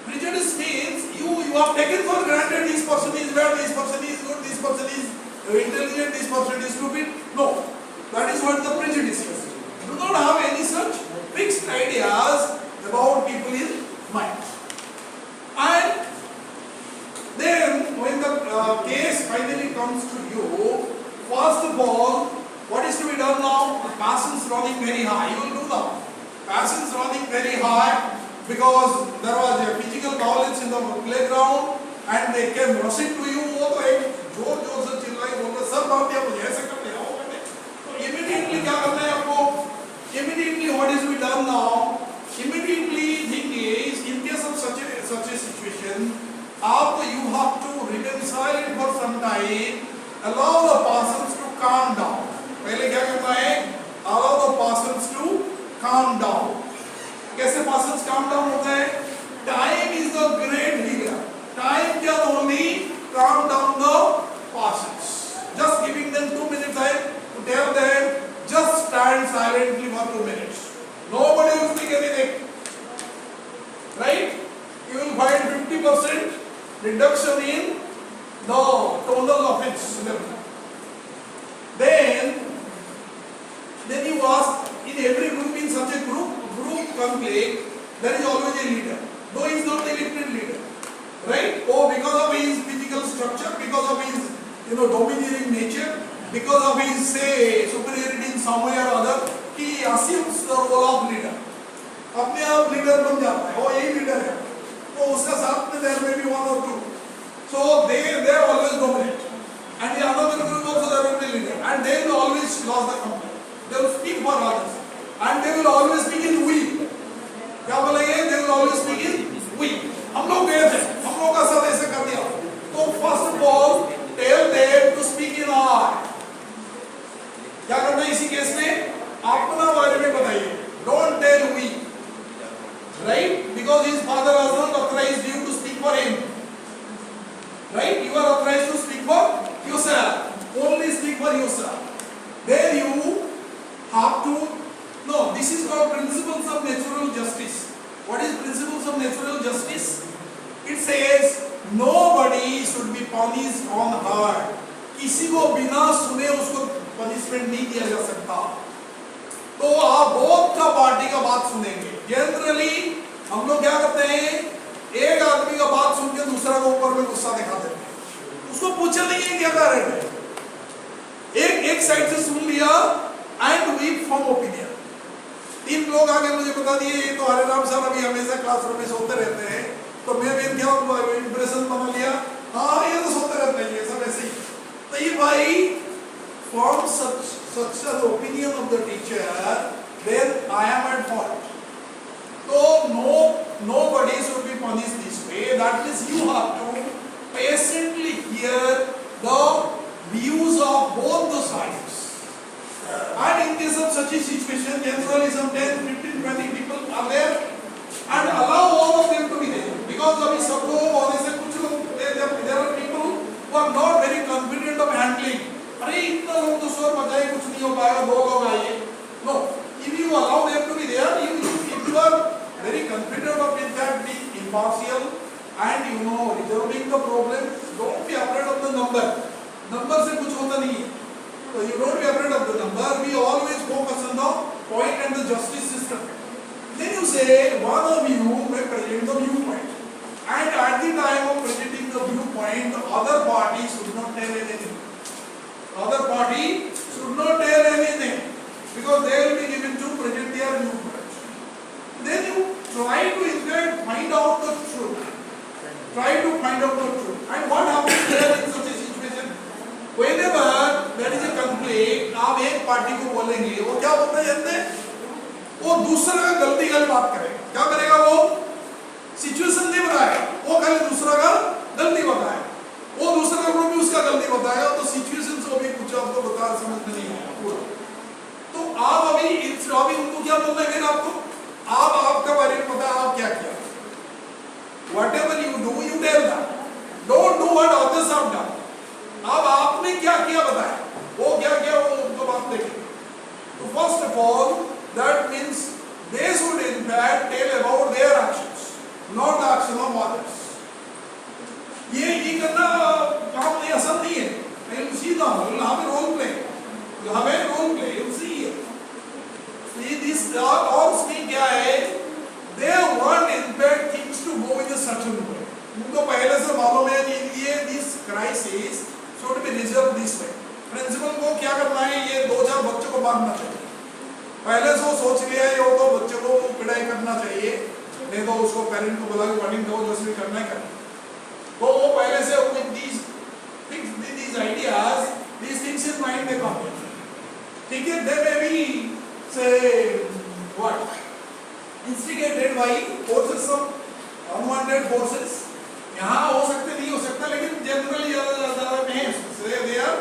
Prejudice means you have taken for granted this person is bad, this person is good, this person is intelligent, this person is stupid. No, that is what the prejudice is. Do not have any such fixed ideas about people in mind. And then when the case finally comes to you, first of all, what is to be done now? The passions running very high. You will do now. Passions running very high because there was a physical violence in the playground and they came rushing to you. वो तो एक जोर जोर से चिल्लाए बोल रहे sir बाप या मुझे ऐसे कर लिया वो करने. तो immediately क्या करना है आपको? Immediately what is to be done now? Immediately thing is in case of such a situation, आप you have to remain silent for some time, allow the persons to calm down. पहले क्या करना है? Allow the persons to calm down. कैसे persons calm down होता है? Time is the great healer. Time can only calm down the persons. Just giving them 2 minutes time to tell them, just stand silently for 2 minutes. Nobody will speak anything. Right? You will find 50% reduction in the total offense level. Then you ask, in every group, in such a group conflict, there is always a leader. Though he is not the elected leader. Right? Oh, because of his physical structure, because of his domineering nature, because of his say superiority in some way or other, he assumes the role of leader. अपने आप leader बन जाता है, वो यही leader है. तो उसका साथ में there may be one or two. So they always dominate. And the other group also there will be leader. And they will always lose the company. They will speak for others. And they will always speak in we. क्या बोलेंगे? They will always speak in we. हम लोग गए थे, हम लोग का साथ ऐसे कर दिया. तो first of all, tell them to speak in I. क्या करना है इसी केस में? अपना बारे में बताइए. Don't tell we. Right? Because his father has not authorized you to speak for him. Right? You are authorized to speak for yourself. Only speak for yourself. Then you have to. No, this is called principles of natural justice. What is principles of natural justice? It says nobody should be punished unheard. किसी को बिना सुने उसको punishment नहीं दिया जा सकता. तो आप बोथ का पार्टी का बात सुनेंगे. जनरली हम लोग क्या करते हैं? एक आदमी का बात सुन के दूसरा को ऊपर में गुस्सा दिखाते हैं. उसको पूछा नहीं है क्या कारण है. एक साइड से सुन लिया एंड वी फॉर्म ओपिनियन. 3 लोग आगे मुझे बता दिए ये तो हरिराम सर अभी हमेशा क्लासरूम में सोते रहते हैं. तो मैं भी क्या इंप्रेशन बना लिया. हाँ ये तो सोते रहते हैं ये सब ऐसे ही. तो ये भाई form such an opinion of the teacher, then I am at fault. So nobody should be punished this way. That means you have to patiently hear the views of both the sides. And in case of such a situation, generally some 10, 15, 20 people are there, and allow all of them to be there. Because अभी सब लोग और ऐसे कुछ लोग there are people who are not very confident of handling. अरे इतना लोग तो शोर मचाए कुछ नहीं हो पाएगा 2 लोग आइए. No, if you allow them to be there, if you are very confident of in fact being impartial and resolving the problem, don't be afraid of the number. Number से कुछ होता नहीं है. So you don't be afraid of the number. We always focus on the point and the justice system. Then you say one of you may present the viewpoint, and at the time of presenting the viewpoint, the other party should not tell anything. Other party should not tell anything because they will be given to present their viewpoint. Then you try to in fact find out the truth. Try to find out the truth. And what happens there in such a situation? Whenever there is a conflict, आप एक party को बोलेंगे, वो क्या बोलता है जानते हैं? वो दूसरा का गलती का बात करेगा. क्या करेगा वो? सिचुएशन नहीं बताएगा. वो खाली दूसरा का गलती बताएगा. वो दूसरा ग्रुप भी उसका गलती बताएगा. तो सिचुएशन से भी कुछ आपको बता समझ में नहीं आएगा पूरा. तो आप अभी उनको क्या बोलना है फिर आपको? आप आपका बारे में पता है आप क्या किया. Whatever you do, you tell them. Don't do what others have done. अब आपने क्या किया बताया. वो क्या किया वो उनको बात देखें. So first of all, that means they should in fact tell about their actions, not the action of और उसमें क्या है, they want in fact things to go in a certain way. उनको पहले से मालूम है कि ये this crisis should be resolved this way. Principal को क्या करना है, ये 2-4 बच्चों को मारना चाहिए, पहले से वो सोच लिया है, वो तो बच्चों को पिटाई करना चाहिए, नहीं तो उसको पेरेंट को बुला के वार्निंग दो, जो भी करना है करना। तो वो पहले से with these ideas, these things in mind they come. ठीक है, they may be say what instigated by forces of unwanted forces. यहाँ हो सकते नहीं हो सकता, लेकिन generally ज़्यादा में say they are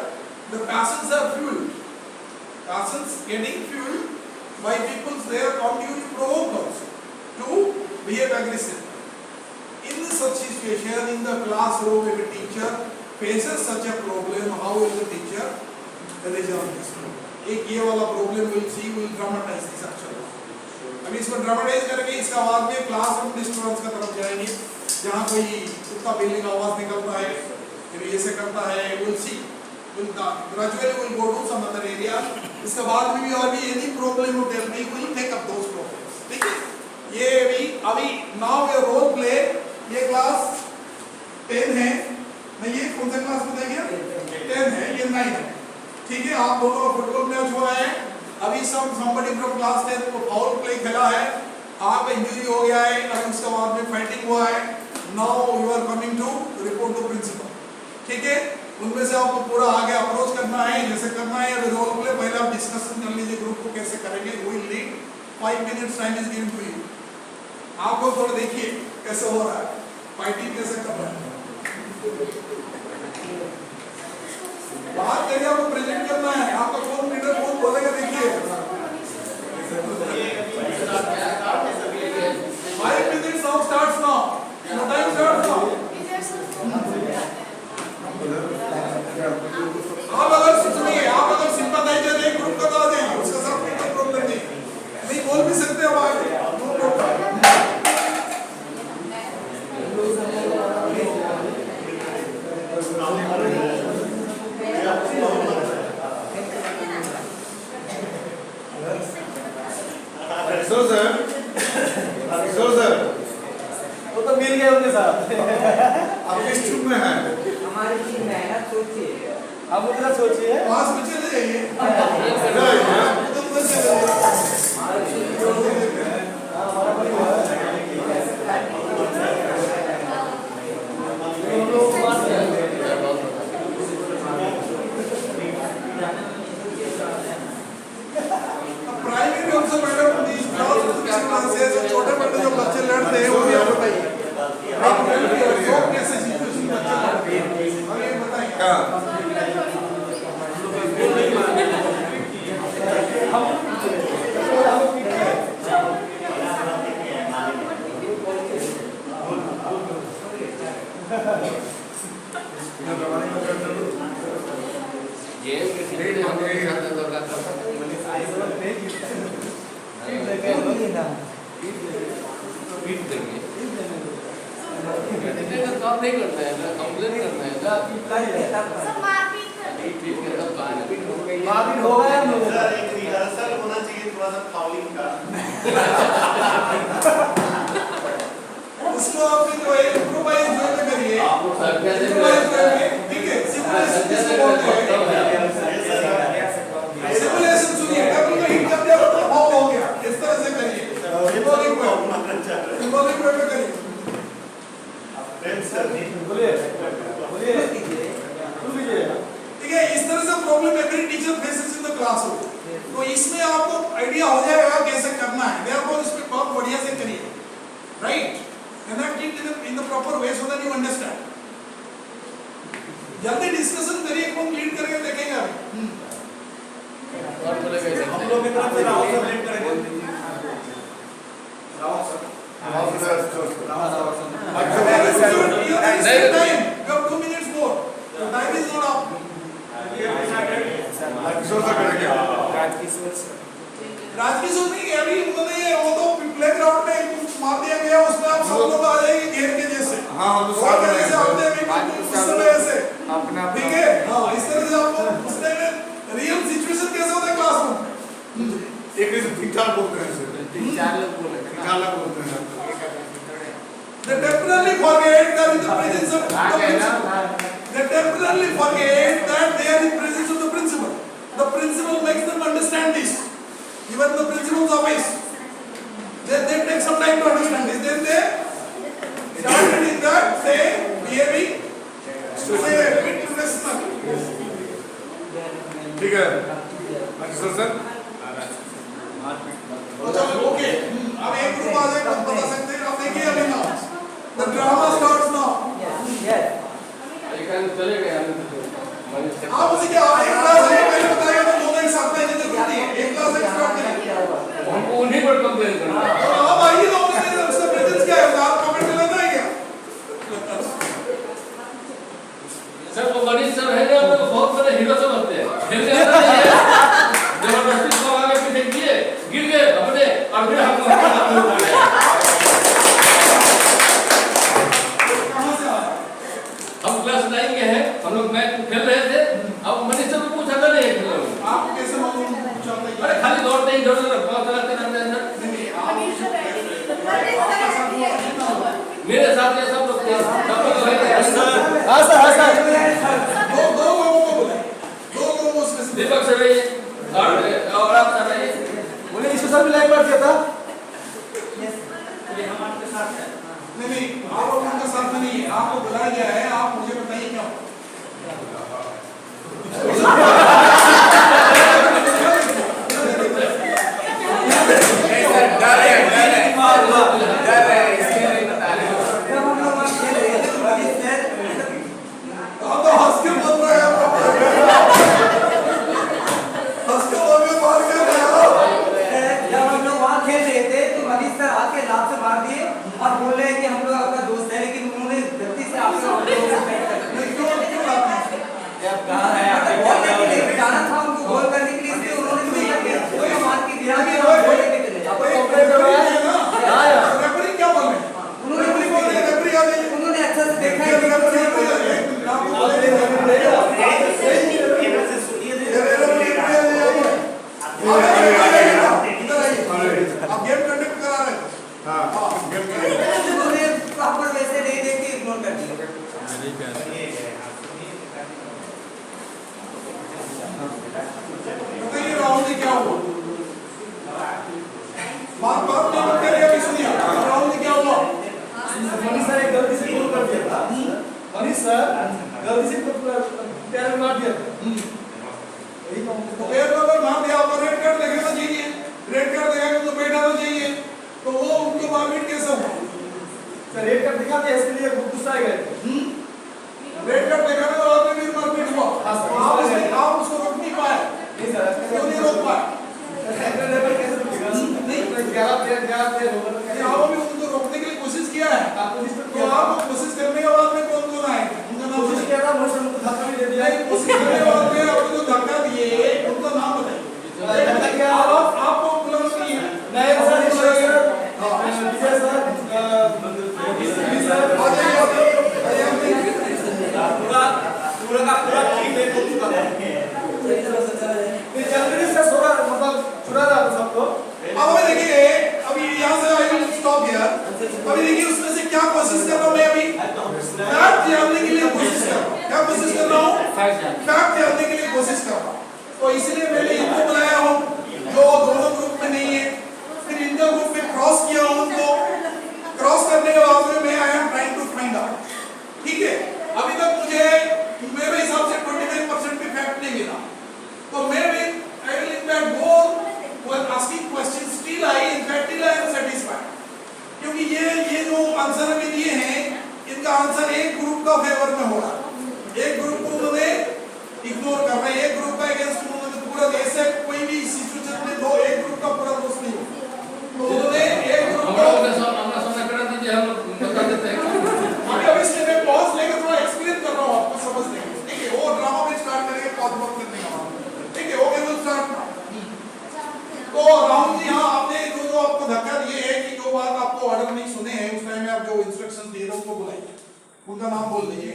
the passions are fueled, passions getting fueled by people they are continuing to provoke also to behave aggressively. In such situation, in the classroom, if a teacher faces such a problem, how will the teacher resolve this problem? एक ये वाला problem will see, will dramatize this actually. अभी इसको dramatise करके इसका बाद में classroom disturbance का तरफ जाएंगे, जहाँ कोई कुत्ता बिल्ली का आवाज निकलता है, फिर ये से करता है, will see, will gradually will go to some other area. इसके बाद में भी और भी any problem will tell me, will take up those problems. ठीक है? ये भी अभी now a role play, ये क्लास 10 है, नहीं ये कौन सा क्लास बताइए? 10 है, ये 9 है, ठीक है? आप दोनों का फुटबॉल मैच हुआ है, अभी somebody from class 10 को फाउल प्ले खेला है, आप इंजरी हो गया है, अभी उसके बाद में फाइटिंग हुआ है, now you are coming to report to principal, ठीक है? उनमें से आपको पूरा आगे अप्रोच करना है, जैसे करना है अभी रोल प्ले, पहले आप डिस्कशन कर लीजिए ग्रुप को कैसे करेंगे, we will need 5 minutes time is given to you. आप लोग थोड़ा देखिए कैसे हो रहा है, फाइटिंग कैसे कर रहा है, बात करिए, आपको प्रेजेंट करना है, आपका कौन लीडर कौन बोलेगा, देखिए 5 minutes now starts now, the time starts now. आप अगर सुनिए, आप अगर सिंपैथाइजर एक ग्रुप का तो आ जाइए, उसके साथ कोई प्रॉब्लम नहीं बोल भी सकते हो आगे, नो प्रॉब्लम। सर वो तो मिल गए उनके साथ। आप किस टीम में हैं? हमारी टीम में है ना, सोचिए आप उधर सोचिए, पास में चले जाइए, प्राइमरी ऑल्सो मैडम छोटे बच्चे जो बच्चे लड़ते हैं वो भी आप बताइए, कैसे सिचुएशन बताइए। काम नहीं करना है, कंप्लेन करना है, मारपीट हो गया सर एक रिहर्सल होना चाहिए थोड़ा सा फाउलिंग का। उसको आप जो है इम्प्रोवाइज जो करिए, ठीक है, सिमुलेशन जिसको बोलते हैं, सिमुलेशन सुनिए, कभी तो हिट कर दिया तो फाउल हो गया, इस तरह से करिए, सिंबॉलिक वे में करिए। ठीक है, इस तरह से problem every teacher faces in the classroom, तो इसमें आपको आइडिया हो जाएगा कैसे करना है, देयरफॉर इसमें बहुत बढ़िया से करिए, right, connect it in the proper way so that you understand. जल्दी डिस्कशन करिए, कौन लीड करके देखेंगे अभी। हम लोग की तरफ से राहुल सर लीड करेंगे। राहुल सर राजकिशोर नहीं है अभी, उन्होंने ये वो तो प्लेग्राउंड में कुछ मार दिया गया, उसमें आप सब लोग आ जाएंगे घेर के जैसे, हाँ हम लोग ऐसे आते हैं बिल्कुल उस समय ऐसे, ठीक है, हाँ इस तरह से आपको उस टाइम में रियल सिचुएशन कैसे होता है क्लासरूम, एक से तीन चार बोलते हैं सर, तीन चार लोग बोले तीन चार लोग बोलते हैं। They temporarily forget that in the presence of the principal. They temporarily forget that they are in presence of the principal. The principal makes them understand this. Even the principal's office, they take some time to understand this. Then they started in that, say, behaving, say, a bit professional. ठीक है, sir Okay, अब एक group आ जाए कुछ बता सकते हैं, अब देखिए अभी ना, the drama starts now. चले गए आप उसे क्या एक क्लास में पहले बताइए तो दोनों एक साथ में जैसे होती है, एक क्लास एक स्टार्ट करें। हमको उन्हीं पर कंप्लेन करना है। और आप आइए ना उसका प्रेजेंस क्या है, आप कमेंट में लेना है क्या? सर वो मनीष सर है ना, हम लोग बहुत बड़े हीरो समझते हैं। खेल के अंदर नहीं है, जबरदस्ती को आगे पीछे किए, गिर गए अपने, और फिर हम लोग कहाँ से आया? हम क्लास 9 के हैं, हम लोग मैच खेल रहे थे, अब मनीष सर को पूछा था नहीं खेलने में। आप कैसे मालूम चाहते हैं? अरे खाली दौड़ते ही इधर उधर बहुत चलाते रहते हैं सर। मेरे साथ ये सब लोग थे, सब लोग है सर। हाँ सर, हाँ सर। दो लोगों को बोले, दो लोगों को उसमें से दीपक सर रहिए और आप सर रहिए। बोले इसको सर भी लाइक बार किया था। नहीं, आप लोग उनके साथ में नहीं है, आपको बुलाया गया है, आप मुझे बताइए क्या? जब हम लोग वहाँ खेल रहे थे तो मनीष सर आप तो हंस के बोल रहे हैं, हंस के बोल के मार के गया। जब हम लोग वहाँ खेल रहे थे तो मनीष सर आके लात से मार दिए और बोल रहे हैं कि हम लोग आपका दोस्त है, लेकिन उन्होंने गलती से आप लोग कहाँ है आप जाना था उनको गोल करने के लिए, इसलिए उन्होंने कोई मार के दिया कि हम गोल लेके चले जाओ। रेफरी क्या बोल रहे हैं? रेफरी बोल रहे हैं, रेफरी आ जाइए। उन्होंने अच्छा से देखा है कि आप गेम कंडक्ट करा रहे हैं। हाँ, उन्होंने प्रॉपर वैसे नहीं देख के इग्नोर कर दिया। बताइए राहुल जी क्या हुआ? बात बात नहीं बता रही, अभी सुनिए राहुल जी क्या हुआ? मनीष सर एक गलती से गोल कर दिया था। मनीष सर गलती से पैर में मार दिया था। यही तो तो पैर में अगर मार दिया तो रेड कार्ड देखेगा चाहिए, रेड कार्ड देखेगा तो बैठाना चाहिए, तो वो उनको मारपीट कैसे हुआ? सर रेड कार्ड दिखा दिया, इसके लिए गुस्सा आ गए। रेड कार्ड देखा ना तो आपने भी मारपीट हुआ। आप उसको रोक नहीं पाए, नहीं सर, क्यों नहीं रोक पाए? लेवल कैसे रुकेगा? नहीं 11 प्लेयर आप भी उनको रोकने के लिए कोशिश किया है, तो आप कोशिश करने के बाद में कौन कौन आए? उनका नाम कोशिश किया था, मोशन को धक्का भी दे दिया। नहीं, कोशिश करने के बाद में आपको जो धक्का दिए उनका नाम बताइए। धक्का क्या? आपको बुलाना नहीं है। नहीं सर, विजय सर, विजय सर, आ जाइए, आ जाइए। पूरा का पूरा ठीक है तो चुका है। ये जल्दी से सोरा मतलब छुड़ा रहा था सबको। अब हमें देखिए, अभी यहाँ से आई विल स्टॉप हियर। अभी देखिए उसमें से क्या कोशिश कर रहा हूँ मैं अभी? फैक्ट जानने के लिए कोशिश कर रहा हूँ। क्या कोशिश कर रहा हूँ? फैक्ट जानने के लिए कोशिश कर रहा हूँ। तो इसलिए मैंने इनको बुलाया हूँ जो दोनों ग्रुप में नहीं है, फिर इनका ग्रुप में क्रॉस किया हूँ उनको। क्रॉस करने के बाद में मैं I am trying to find out. ठीक है, अभी तक मुझे मेरे हिसाब से 29% भी फैक्ट नहीं मिला, तो मैं भी I will in that go while asking questions still I am satisfied, क्योंकि ये जो आंसर हमें दिए हैं इनका आंसर एक ग्रुप का फेवर में हो रहा है, एक ग्रुप को उन्होंने इग्नोर कर रहे हैं, एक ग्रुप का अगेंस्ट उन्होंने पूरा देश से कोई भी सिचुएशन में दो एक ग्रुप का पूरा दोस्त नहीं हो, तो उन्होंने एक ग्रुप को अपना सामना करा दीजिए, हम लोग बता देते हैं। अब इसलिए मैं पॉज लेकर थोड़ा एक्सप्लेन कर रहा हूँ आपको समझने के लिए। ठीक है, वो ड्रामा में स्टार्ट करेंगे पॉज बंद करने का। ठीक है, ओके विल स्टार्ट। तो राहुल जी, हाँ आपने जो आपको धक्का दिए हैं कि जो बात आपको ऑर्डर नहीं सुने हैं उस टाइम में आप जो इंस्ट्रक्शंस दिए थे उनको बुलाइए, उनका नाम बोल दीजिए।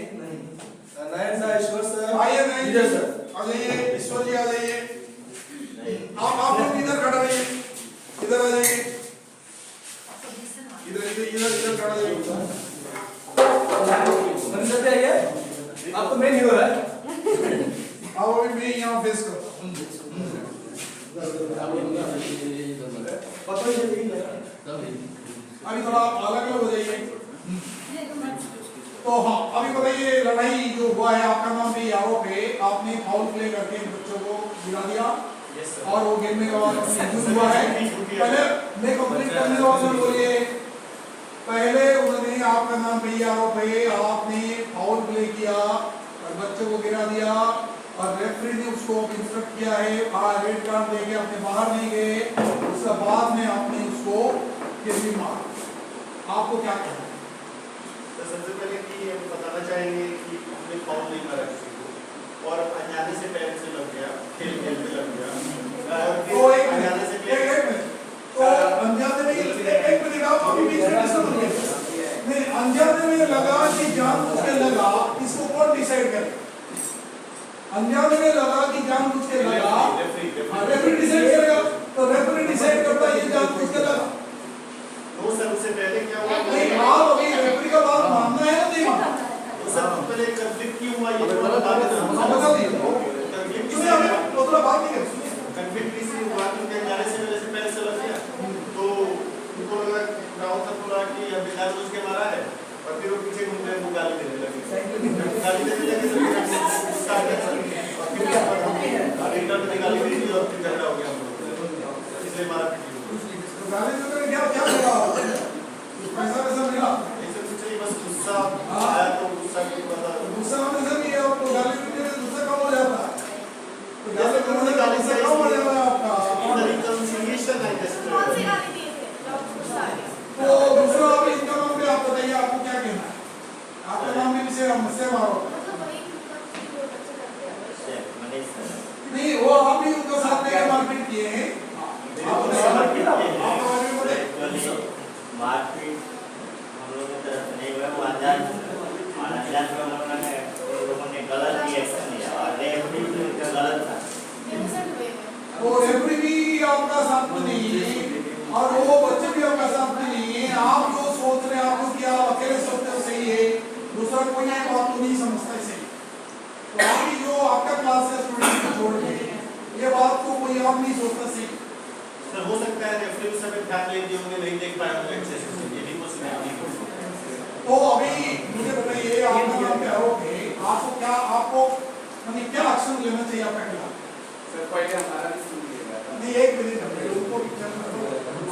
नारायण सर, ईश्वर सर, आइए नहीं विजय सर, आ जाइए, ईश्वर जी आ जाइए। आप लोग इधर खड़े रहिए। पता ही नहीं लगा। अभी थोड़ा अलग अलग हो जाइए। तो हाँ, अभी बताइए लड़ाई जो हुआ है आपका नाम भी आरोप है, आपने फाउल प्ले करके बच्चों को गिरा दिया और वो गेम में हुआ है। पहले मैं कंप्लीट करने वाला बोलिए, पहले उन्होंने आपका नाम भी आरोप है, आपने फाउल प्ले किया और बच्चों को गिरा दिया और रेफरी ने उसको इंस्ट्रक्ट किया है, रेड कार्ड देके अपने बाहर नहीं गए, उसके बाद में आपने उसको केसी मारा। आपको क्या कहना है? तो सबसे पहले कि हम बताना चाहेंगे कि हमने फाउल नहीं मारा किसी को और अनजाने से पैर से लग गया, खेल खेल में लग गया और तो फिर एक अनजाने से मिनट, तो अनजाने में एक मिनट आप अभी बीच में डिस्टर्ब हो गए। नहीं, अनजाने में लगा कि जानबूझ के लगा, इसको कौन डिसाइड करे? अनजाने में लगा कि जानबूझ के लगा, रेफरी डिसाइड करेगा। तो रेफरी डिसाइड करता है ये जानबूझ के लगा। वो सर उससे पहले क्या हुआ? नहीं, आप अभी रेफरी का बात मानना है ना नहीं मानना? तो सर पहले कंफ्लिक्ट क्यों हुआ ये थोड़ा बता देना। बता दीजिए। कंफ्लिक्ट सुनिए, अभी थोड़ा बात नहीं कर सुनिए। कंफ्लिक्ट इसलिए हुआ क्योंकि अनजाने से मेरे से पैर से लग गया तो उनको लगा राहुल सर बोला कि अब बिना उसके मारा है और फिर वो पीछे घूम रहे वो गाली देने लगे, गाली देने लगे तो फिर हमने गुस्सा आ गया सर और फिर रिटर्न में गाली दे दी और फिर झगड़ा हो गया हम लोग, इसलिए मारा पीटी। गाली देने में क्या क्या मिला? पैसा पैसा मिला? ऐसे कुछ नहीं, बस गुस्सा आया तो गुस्सा की पता गुस्सा होने से नहीं है, आपको गाली देने में गुस्सा कम हो जाता है। तो गाली देने से गाली गुस्सा कम हो जाता है आपका। रिकंसिलिएशन है जस्ट कौन सी गाली दिए थे? गुस्सा आ गया। तो दूसरा आप इनका नाम भी आप बताइए, आपको क्या कहना है? आपका नाम भी से मुझसे मारो। मतलब वही मतलब कि वो बच्चे करते हैं। नहीं, वो आप भी उनका साथ लेके मारपीट किए हैं। आप बताइए, मारपीट किए हैं। आप बारे में बताइए। मारपीट हम लोगों की तरफ से नहीं हुआ, वो अनजान और अनजान में हम लोगों ने गलत रिएक्शन लिया और रेफरी का गलत था। innocent way में। वो रेफरी भी आपका साथ में नहीं है और वो बच्चे भी आपका साथ में नहीं है। आप जो सोच रहे हैं आपको कि आप अकेले सोचते हो सही है, दूसरा कोई ये बात तो नहीं समझता है सही। तो आपकी जो आपका क्लास है स्टूडेंट को छोड़ के ये बात को कोई और नहीं सोचता सही। सर हो सकता है रेफरी उस समय ध्यान नहीं दिए होंगे, नहीं देख पाए होंगे अच्छे से, ये भी पॉसिबिलिटी है। तो अभी मुझे बताइए, आपका नाम क्या आरोप है, आपको क्या आपको यानी क्या एक्शन लेना चाहिए आपका खिलाफ? सर पहले हमारा भी सुन लीजिएगा। नहीं, एक मिनट उनको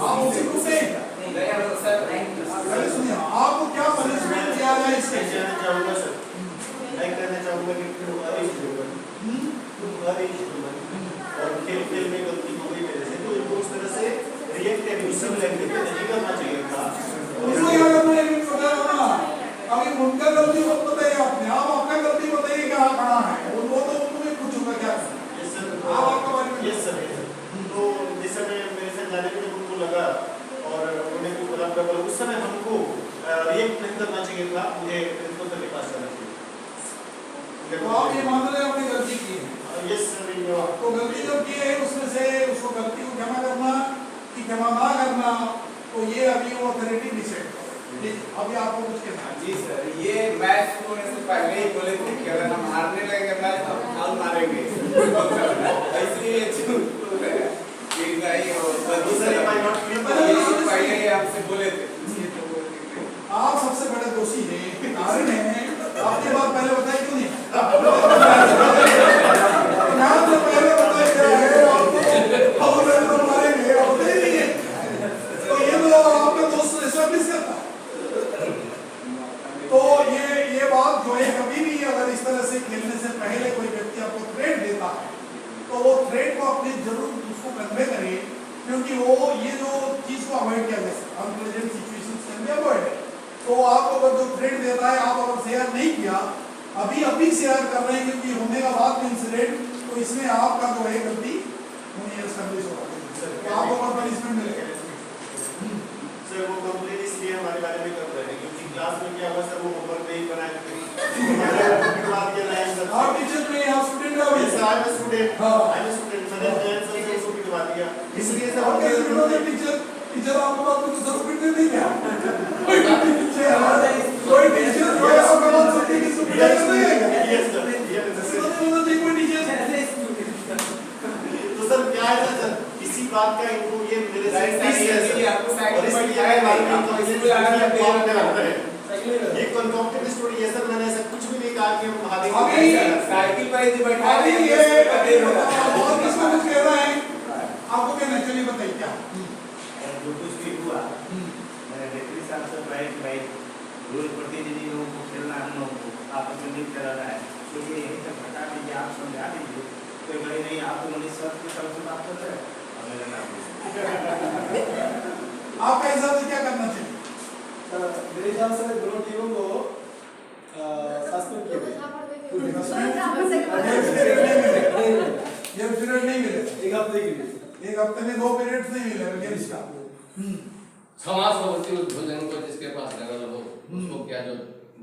आप उसी को से नहीं सर पहले सुनिए, आपको क्या पनिशमेंट दिया जाए इसके? मैं कहना चाहूँगा सर, मैं कहना चाहूँगा कि तुम हर इस और खेल खेल में गलती हो गई मेरे से, तो इनको उस तरह से रिएक्ट एब्यूसिव लैंग्वेज में नहीं करना चाहिए था। उसको यार अपने पता है ना, अभी उनका गलती मत बताइए, आपने आप अपना गलती बताइए कहाँ खड़ा है, वो तो उनको भी पूछूंगा क्या करना है। यस सर, आप आपका बारे में यस सर। तो जिस समय मेरे से जाने के उनको लगा और उन्होंने भी बोला प्रबल, उस समय हमको रिएक्ट नहीं करना चाहिए था, मुझे प्रिंसिपल सर के पास जाना चाहिए। तो आप ये मान रहे हैं अपनी गलती की है। यस सर, तो गलती जो की है उसमें से उसको गलती को क्षमा करना कि क्षमा ना करना, तो ये अभी वो अथॉरिटी डिसाइड करेगी। अभी आपको कुछ कहना है? जी सर, ये मैच होने से पहले ही बोले थे कि अगर हम हारने लगे मैच तो हम फाउल मारेंगे। इसलिए चूक है कि नहीं हो सर पहले ही हमसे बोले थे। आप सबसे बड़े दोषी हैं, कारण है आपके बात पहले बताए क्यों नहीं? नाम से पहले बताया गया है आपको फाउल तो मारेंगे, आप बताए नहीं है। तो ये तो आपका दोस्त एस्टैब्लिश करता है। तो ये बात जो है कभी भी अगर इस तरह से खेलने से पहले कोई व्यक्ति आपको थ्रेट देता है तो वो थ्रेट को अपनी जरूर उसको कन्वे करें, क्योंकि वो ये जो चीज को अवॉइड किया जा सकता है, unpleasant situations can be avoided. तो आप अगर जो थ्रेट देता है, आप अगर शेयर नहीं किया, अभी शेयर कर रहे हैं क्योंकि होने का बाद में इंसिडेंट, तो इसमें आपका जो है गलती होनी एस्टैब्लिश होगा, तो आपको और पनिशमेंट मिलेगा। सर वो कंप्लेन इसलिए हमारे बारे में कर रहे हैं क्योंकि क्लास में क्या हुआ सर, वो होमवर्क नहीं बनाए थे, आप टीचर में आप स्टूडेंट का भी सर आई एम स्टूडेंट, मैंने जैन सर से उसको पिटवा दिया, इसलिए सर और कैसे बिठोगे टीचर आपको बात को जरूर पिटने नहीं क्या? कोई टीचर जो है आपका बात सुनने की सुविधा नहीं है क्या? यस सर, कोई टीचर तो सर सर क्या है ना सर, इसी बात का इनको ये मेरे से Right side मिस है के लिए सर, आपको साइड और में इसलिए दिखाया मैं नहीं, आपको स्कूल आना है, ये बात कर रहा है। साइकिल ये कॉन्कॉक्टेड स्टोरी है सर, मैंने ऐसा कुछ भी नहीं कहा कि हम महादेव अभी- को ऐसा करते हैं। साइकिल पर यदि बैठा अभी है ये और तो किसको कुछ कहना है? आपको कहना है, चलिए बताइए क्या? जो कुछ भी हुआ मेरे बेहतरी साहब से भाई रोज प्रतिनिधि लोगों को खेलना हम लोगों को आपस में नहीं कराना है, क्योंकि यही तक बता दीजिए, आप समझा दीजिए। कोई भाई नहीं, आप तो मनीष सर के तरफ से बात कर रहे हैं और मेरा नाम आपका हिसाब से क्या करना चाहिए? मेरे हिसाब से दोनों टीमों को सस्पेंड किया तो गया। झापड़ देके कुछ ऊपर नहीं। झापड़ से ये पीरियड नहीं मिलेगा, ये पीरियड नहीं मिलेगा, एक हफ्ते के लिए एक हफ्ते में 2 पीरियड्स नहीं मिलेगा गेम्स का। क्षमा सोचती उस भोजन को जिसके पास लगल हो, उसको क्या जो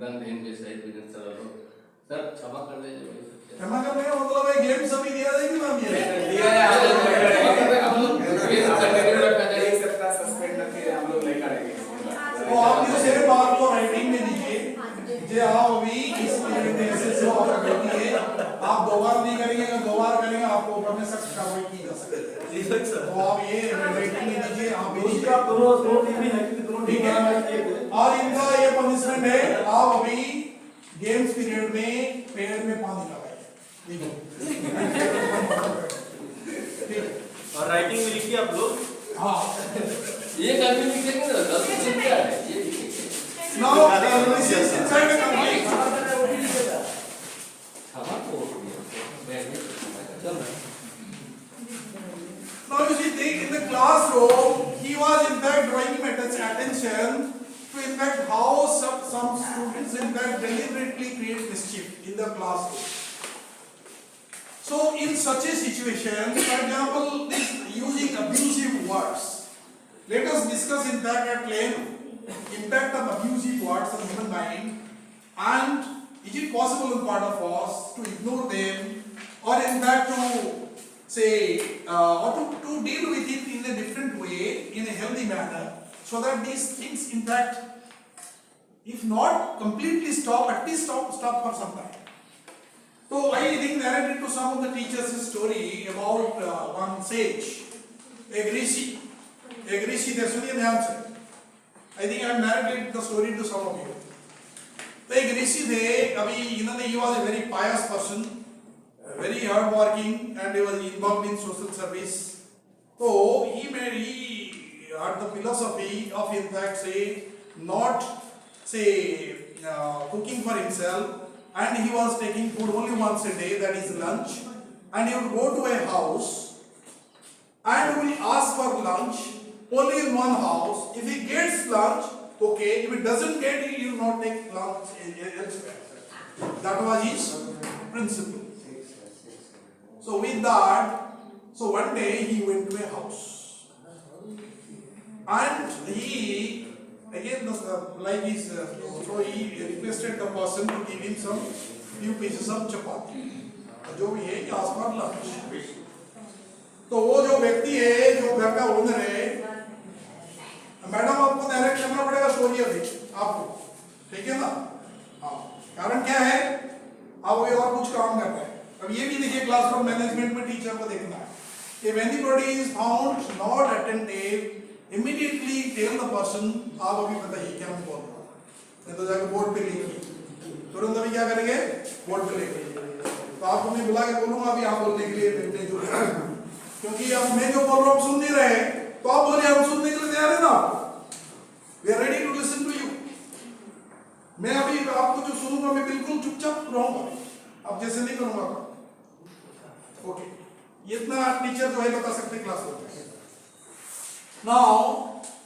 दंडहीन के सहित भोजन सरल हो। सर क्षमा कर दीजिए भाई। क्षमा करने का मतलब है गेम्स अभी दिया जाएगी ना ये दिया है, हम लोग हम लोग कंटिन्यू रखा जाए। एक सप्ताह सस्पेंड करके हम लोग नहीं करेंगे। तो आप जो से बात को राइटिंग में दीजिए जे आप अभी इस पीरियड में ऐसे से आप करती है, आप 2 बार नहीं करेंगे, अगर 2 बार करेंगे आपको ऊपर में सख्त कार्रवाई की जा सकती है। तो आप ये राइटिंग में दीजिए, आप भी दीजिए। दोनों टीम ही है, क्योंकि दोनों ठीक टीम है। किए थे। और इनका ये पनिशमेंट है, आप अभी गेम्स पीरियड में पेड़ में पानी लगाइए। ठीक है। ठीक। और राइटिंग में लिखिए आप लोग। हाँ। ये कभी लिखेंगे ना, 10 दिन क्या है ये लिखेंगे। Now, this is inside the complaint. क्षमा को चल रहा है। Now you see, in the classroom, he was in fact drawing attention to in fact how some students in fact deliberately create mischief in the classroom. So in such a situation, for example, this using abusive words. Let us discuss in fact at length impact of abusive words on human mind, and is it possible on part of us to ignore them, or in fact to say or to deal with it in a different way, in a healthy manner, so that these things in fact, if not completely stop, at least stop for some time. So I think narrated to some of the teachers a story about one sage, एक ऋषि थे, सुनिए ध्यान से। I think I have narrated the story to some of you. तो एक ऋषि थे, अभी इन्होंने, he was a very pious person, very hard working, and he was involved in social service. So he had the philosophy of in fact say not say cooking for himself, and he was taking food only once a day, that is lunch, and he would go to a house and will ask for lunch only in one house. If he gets lunch, okay. If he doesn't get it, he will not take lunch elsewhere. That was his principle. So with that, so one day he went to a house, and he again like his so he requested the person to give him some few pieces of chapati, जो भी है, ask for lunch. तो वो जो व्यक्ति है, जो घर का ओनर है, मैडम आपको डायरेक्ट करना पड़ेगा स्टोरी अभी आपको, ठीक है ना? हाँ, कारण क्या है, आप अभी और कुछ काम कर रहे हैं। अब ये भी देखिए, क्लासरूम मैनेजमेंट में टीचर को देखना है कि when anybody is found not attentive, immediately tell the person, आप अभी बताइए क्या मैं बोल रहा हूँ, नहीं तो जाकर बोर्ड पे लिखिए, तुरंत अभी क्या करेंगे, बोर्ड पे लिखिए। तो आपको मैं बुला के बोलूंगा अभी आप बोलने के लिए, क्योंकि अब मैं जो बोल रहा हूँ सुन नहीं रहे, तो आप बोलिए हम सुनने के लिए तैयार है ना, we are ready to listen to you. मैं अभी आपको जो सुनूंगा, मैं बिल्कुल चुपचाप रहूंगा, अब जैसे नहीं करूंगा। ओके, इतना टीचर जो है बता सकते क्लास में। नाउ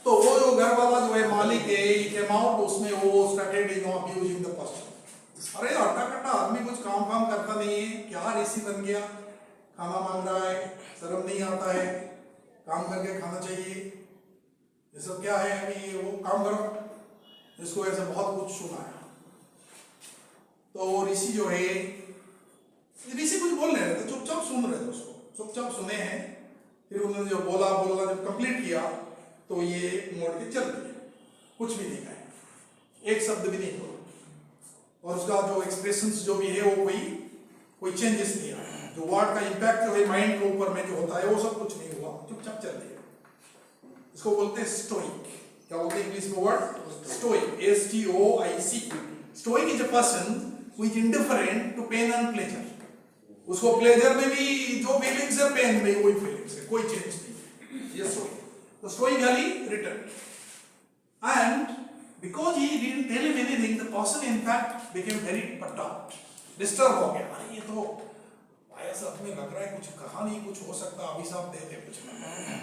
तो वो जो घर वाला जो है मालिक है, it came out, उसमें वो started abusing the person. अरे हट्टा कट्टा आदमी कुछ काम करता नहीं है, क्या ऋषि बन गया, खाना मांग रहा है, शर्म नहीं आता है, काम करके खाना चाहिए, ये सब क्या है, अभी वो काम करो, इसको ऐसे बहुत कुछ सुना है। तो वो ऋषि जो है, ऋषि कुछ बोल रहे थे, चुपचाप सुन रहे थे उसको, चुपचाप सुने हैं। फिर उन्होंने जो बोला जब कंप्लीट किया तो ये मोड़ के चल दिए, कुछ भी नहीं कहे, एक शब्द भी नहीं बोला, और उसका जो एक्सप्रेशंस जो भी है वो कोई चेंजेस नहीं आया, जो वर्ड का इम्पैक्ट जो है माइंड के ऊपर में जो होता है वो सब कुछ नहीं हुआ, चुपचाप चल दिया। इसको बोलते हैं स्टोइक। क्या बोलते हैं इंग्लिश में word? Stoic, STOIC। Stoic is a person who is indifferent to pain and pleasure. उसको प्लेजर में भी जो फीलिंग्स है, पेन में वही फीलिंग्स है, कोई चेंज नहीं। ये स्टोइक। तो स्टोइक गाली return and because he didn't tell him anything, the person in fact became very perturbed, disturb हो गया। अरे ये तो आया सब में लग रहा है कुछ कहा नहीं, कुछ हो सकता, अभिशाप देते कुछ नहीं।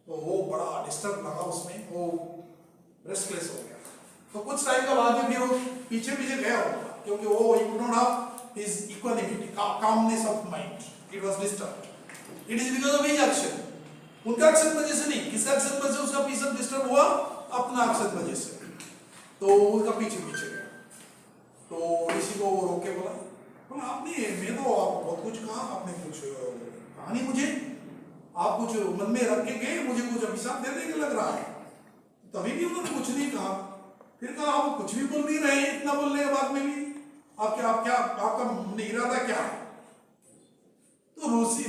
तो वो बड़ा डिस्टर्ब लगा उसमें, वो रेस्टलेस हो गया। तो कुछ टाइम का बाद में फिर वो पीछे पीछे गया होगा, क्योंकि वो he could not have his equanimity, calmness of mind. It was disturbed. It is because of his action. उनका एक्शन वजह से नहीं, किसका एक्शन वजह से उसका पीछे डिस्टर्ब हुआ? अपना एक्शन वजह से। तो उसका पीछे पीछे गया। तो इसी को वो रोक के बोला आपने, मैं तो आपको बहुत कुछ कहा, आपने कुछ कहा नहीं मुझे, आप कुछ मन में रख के गए, मुझे कुछ अभिशाप दे देंगे लग रहा है। तभी भी उन्होंने कुछ नहीं कहा। फिर कहा आप कुछ भी बोल नहीं रहे, इतना बोलने के बाद में भी आपका इरादा क्या है? तो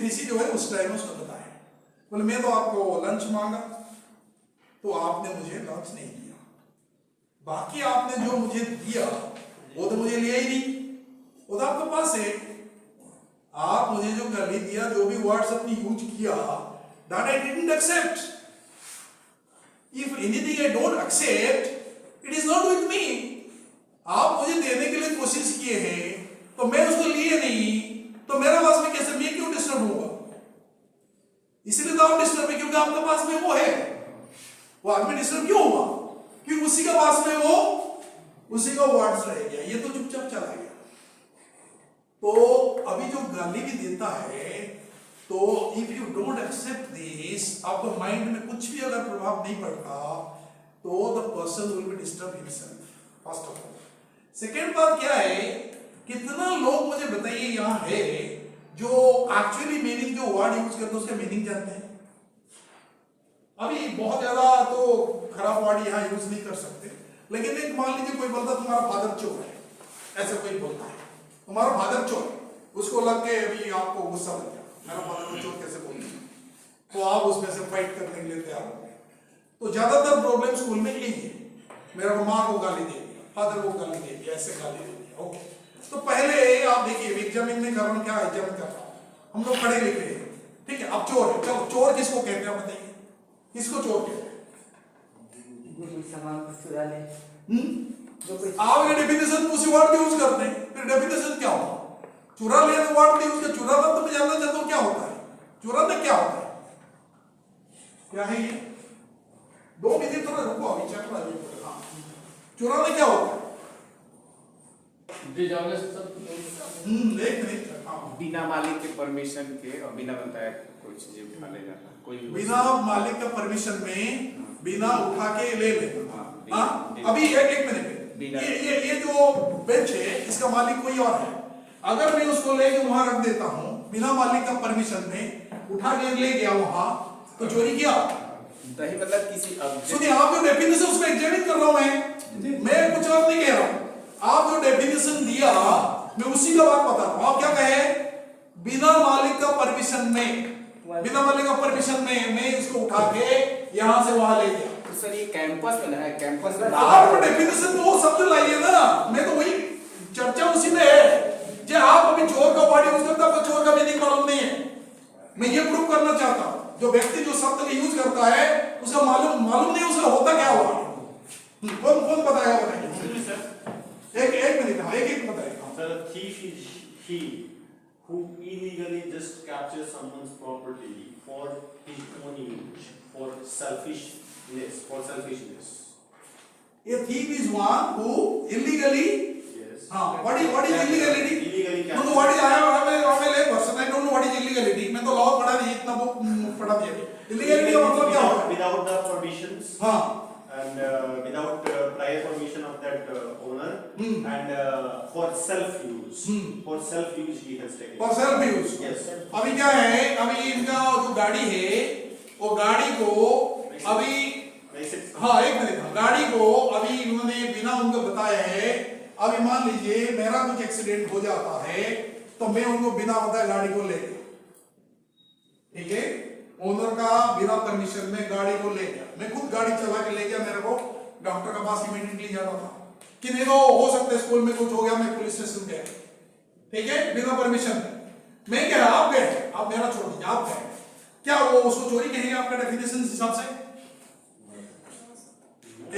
ऋषि जो है उस टाइम उसको बताया, बोले मैं तो आपको लंच मांगा तो आपने मुझे लंच नहीं दिया, बाकी आपने जो मुझे दिया वो तो मुझे लिया ही नहीं, वो तो आपके पास है। आप मुझे जो गाली दिया, जो भी वर्ड्स अपनी यूज किया, that I didn't accept. If anything I don't accept, it is not with me. आप मुझे देने के लिए कोशिश किए हैं तो मैं उसको लिए नहीं, तो मेरे पास में कैसे, मैं क्यों डिस्टर्ब होगा? इसलिए तो आप डिस्टर्ब है क्योंकि आपके पास में वो है। वो आदमी डिस्टर्ब क्यों हुआ? क्योंकि उसी के पास में वो उसी का वर्ड्स रह गया, ये तो चुपचाप चला गया। तो अभी जो गाली भी देता है, तो if you don't accept this, आपको माइंड में कुछ भी अगर प्रभाव नहीं पड़ता, तो the person will be disturb himself, first of all. Second बात क्या है, कितना लोग मुझे बताइए यहाँ है जो एक्चुअली मीनिंग, जो वर्ड यूज करते हैं उसका मीनिंग जानते हैं? अभी बहुत ज्यादा तो खराब वर्ड यहाँ यूज नहीं कर सकते, लेकिन एक मान लीजिए कोई बोलता तुम्हारा फादर चोर है, ऐसे कोई बोलता है तुम्हारा फादर चोर, उसको लग के अभी आपको गुस्सा लग गया, मेरा फादर को चोर कैसे बोलते हैं, तो आप उसमें से फाइट करने के लिए तैयार हो गए। तो ज्यादातर प्रॉब्लम स्कूल में यही है, मेरा माँ को गाली दे दिया, फादर को गाली दे दिया, ऐसे गाली दे दिया। ओके, तो पहले आप देखिए एग्जामिन में कर रहा हूँ, क्या एग्जामिन कर रहा हूँ, हम लोग पढ़े लिखे हैं, ठीक है। अब चोर है, चलो चोर किसको कहते हैं बताइए, किसको चोर कहते हैं? सामान को चुरा ले, आप ये डेफिनेशन उसी वर्ड यूज करते हैं, फिर डेफिनेशन क्या होगा? चुरा ले तो वर्ड यूज कर, चुराना तो मैं जानना चाहता हूँ क्या होता है, चुराना क्या होता है, क्या है ये? 2 मिनट थोड़ा रुको, अभी चेक करा लीजिए। हाँ, चुराना क्या होता है? एक मिनट, बिना मालिक के परमिशन के और बिना बताए कोई चीज उठा ले जाना, कोई बिना मालिक का परमिशन में बिना उठा के ले लेना। हाँ, अभी एक मिनट, ये जो बेंच है इसका मालिक कोई और है, अगर मैं उसको लेके वहां रख देता हूँ बिना मालिक का परमिशन में, उठा के ले गया वहां, तो चोरी किया? नहीं, मतलब किसी सुनिए, आप जो डेफिनेशन उसको एग्जामिन कर रहा हूं मैं कुछ और नहीं कह रहा हूं, आप जो डेफिनेशन दिया मैं उसी का बात बता रहा हूं। आप क्या कहे? बिना मालिक का परमिशन में, बिना मालिक का परमिशन में मैं इसको उठा के यहां से वहां ले गया। तो सर ये कैंपस में है, कैंपस में आप डेफिनेशन में वो शब्द लाइए ना, मैं तो वही चर्चा उसी में है। जो आप अभी चोर का वर्ड यूज करता है, चोर का मीनिंग मालूम नहीं है, मैं ये प्रूव करना चाहता हूं। जो व्यक्ति जो शब्द का यूज करता है उसका मालूम नहीं उसका होता क्या हुआ, कौन बताएगा? बताइए, एक मिनट, हाँ, एक बताइएगा। Sir, a thief is he who illegally just captures someone's property for his own use, for selfishness. A thief is one who illegally. Yes. What is illegality? Illegally No, captures. what is I am a person. I don't know what is illegality. मैं तो law पढ़ा नहीं, इतना book पढ़ा नहीं अभी। Illegality का मतलब क्या होता है? Without the permissions. हाँ। And without prior permission of that owner, and for self use, for self use he has taken. For self use. Yes. अभी क्या है? अभी इनका जो गाड़ी है, वो गाड़ी को अभी, हाँ एक मिनट, गाड़ी को अभी इन्होंने बिना उनको बताया है, अभी मान लीजिए मेरा कुछ एक्सीडेंट हो जाता है, तो मैं उनको बिना बताए गाड़ी को ले गया, ठीक है, ओनर का बिना परमिशन में गाड़ी को ले गया, मैं खुद गाड़ी चला के ले गया, मेरे को डॉक्टर के पास इमीडिएटली जाना था कि नहीं तो हो सकता है स्कूल में कुछ हो गया, मैं पुलिस स्टेशन गया, ठीक है, बिना परमिशन। मैं कह रहा आप गए, आप मेरा छोड़ दीजिए, आप गए, क्या वो उसको चोरी कहेंगे आपका डेफिनेशन हिसाब से?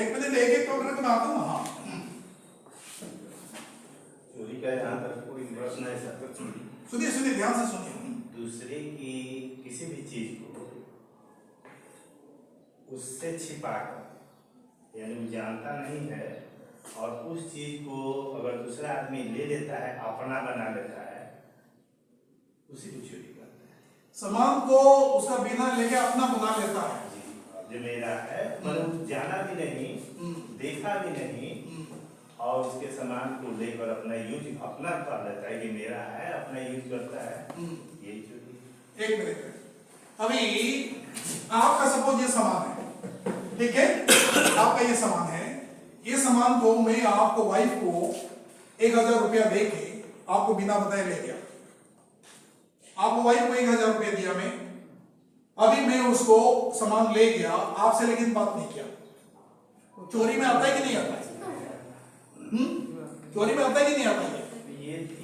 एक मिनट एक पकड़ के मैं आता हूँ। हाँ, चोरी का जहाँ तक कोई प्रश्न है सर, सुनिए सुनिए ध्यान से सुनिए। दूसरे की किसी भी चीज को उससे छिपाकर, यानी वो जानता नहीं है और उस चीज को अगर दूसरा आदमी ले लेता है, अपना बना लेता है, उसी को चोरी करता है। सामान को उसका बिना लेके अपना बना लेता है। जो मेरा है, मतलब जाना भी नहीं, देखा भी नहीं, और उसके सामान को लेकर अपना यूज अपना कर लेता है, ये मेरा है, अपना यूज करता है, ये चोरी। एक मिनट, अभी आपका सपोज ये सामान है, ठीक है, आपका ये सामान है, ये सामान को मैं आपको वाइफ को 1000 रुपया दे के आपको बिना बताए ले गया, आपको वाइफ को 1000 रुपया दिया मैं, अभी मैं उसको सामान ले गया आपसे, लेकिन बात नहीं किया, चोरी में आता है कि नहीं आता है? चोरी में आता है कि नहीं आता है?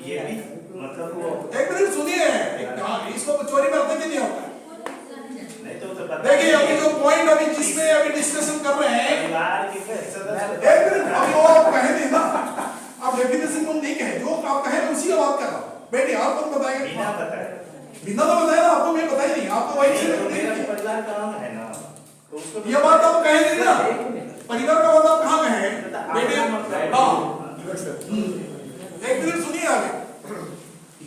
ये भी मतलब वो एक मिनट सुनिए, इसको चोरी में आता है कि नहीं आता है? नहीं तो देखिए अभी जो पॉइंट अभी जिसमें अभी डिस्कशन कर रहे हैं, परिवार के सदस्य, एक मिनट, अभी वो आप कहे नहीं ना, आप डेफिनेशन को नहीं कहे, जो आप कहे मैं उसी का बात कर रहा हूँ। बेटी आप कौन बताएंगे? बिना बताए, बिना तो बताया ना, आपको मैं बताई नहीं, आपको वही से मेरा परिवार का नाम है ना, तो उसको ये बात आप कहे नहीं ना, परिवार का बात आप कहाँ कहे बेटे? हाँ, एक मिनट सुनिए आगे।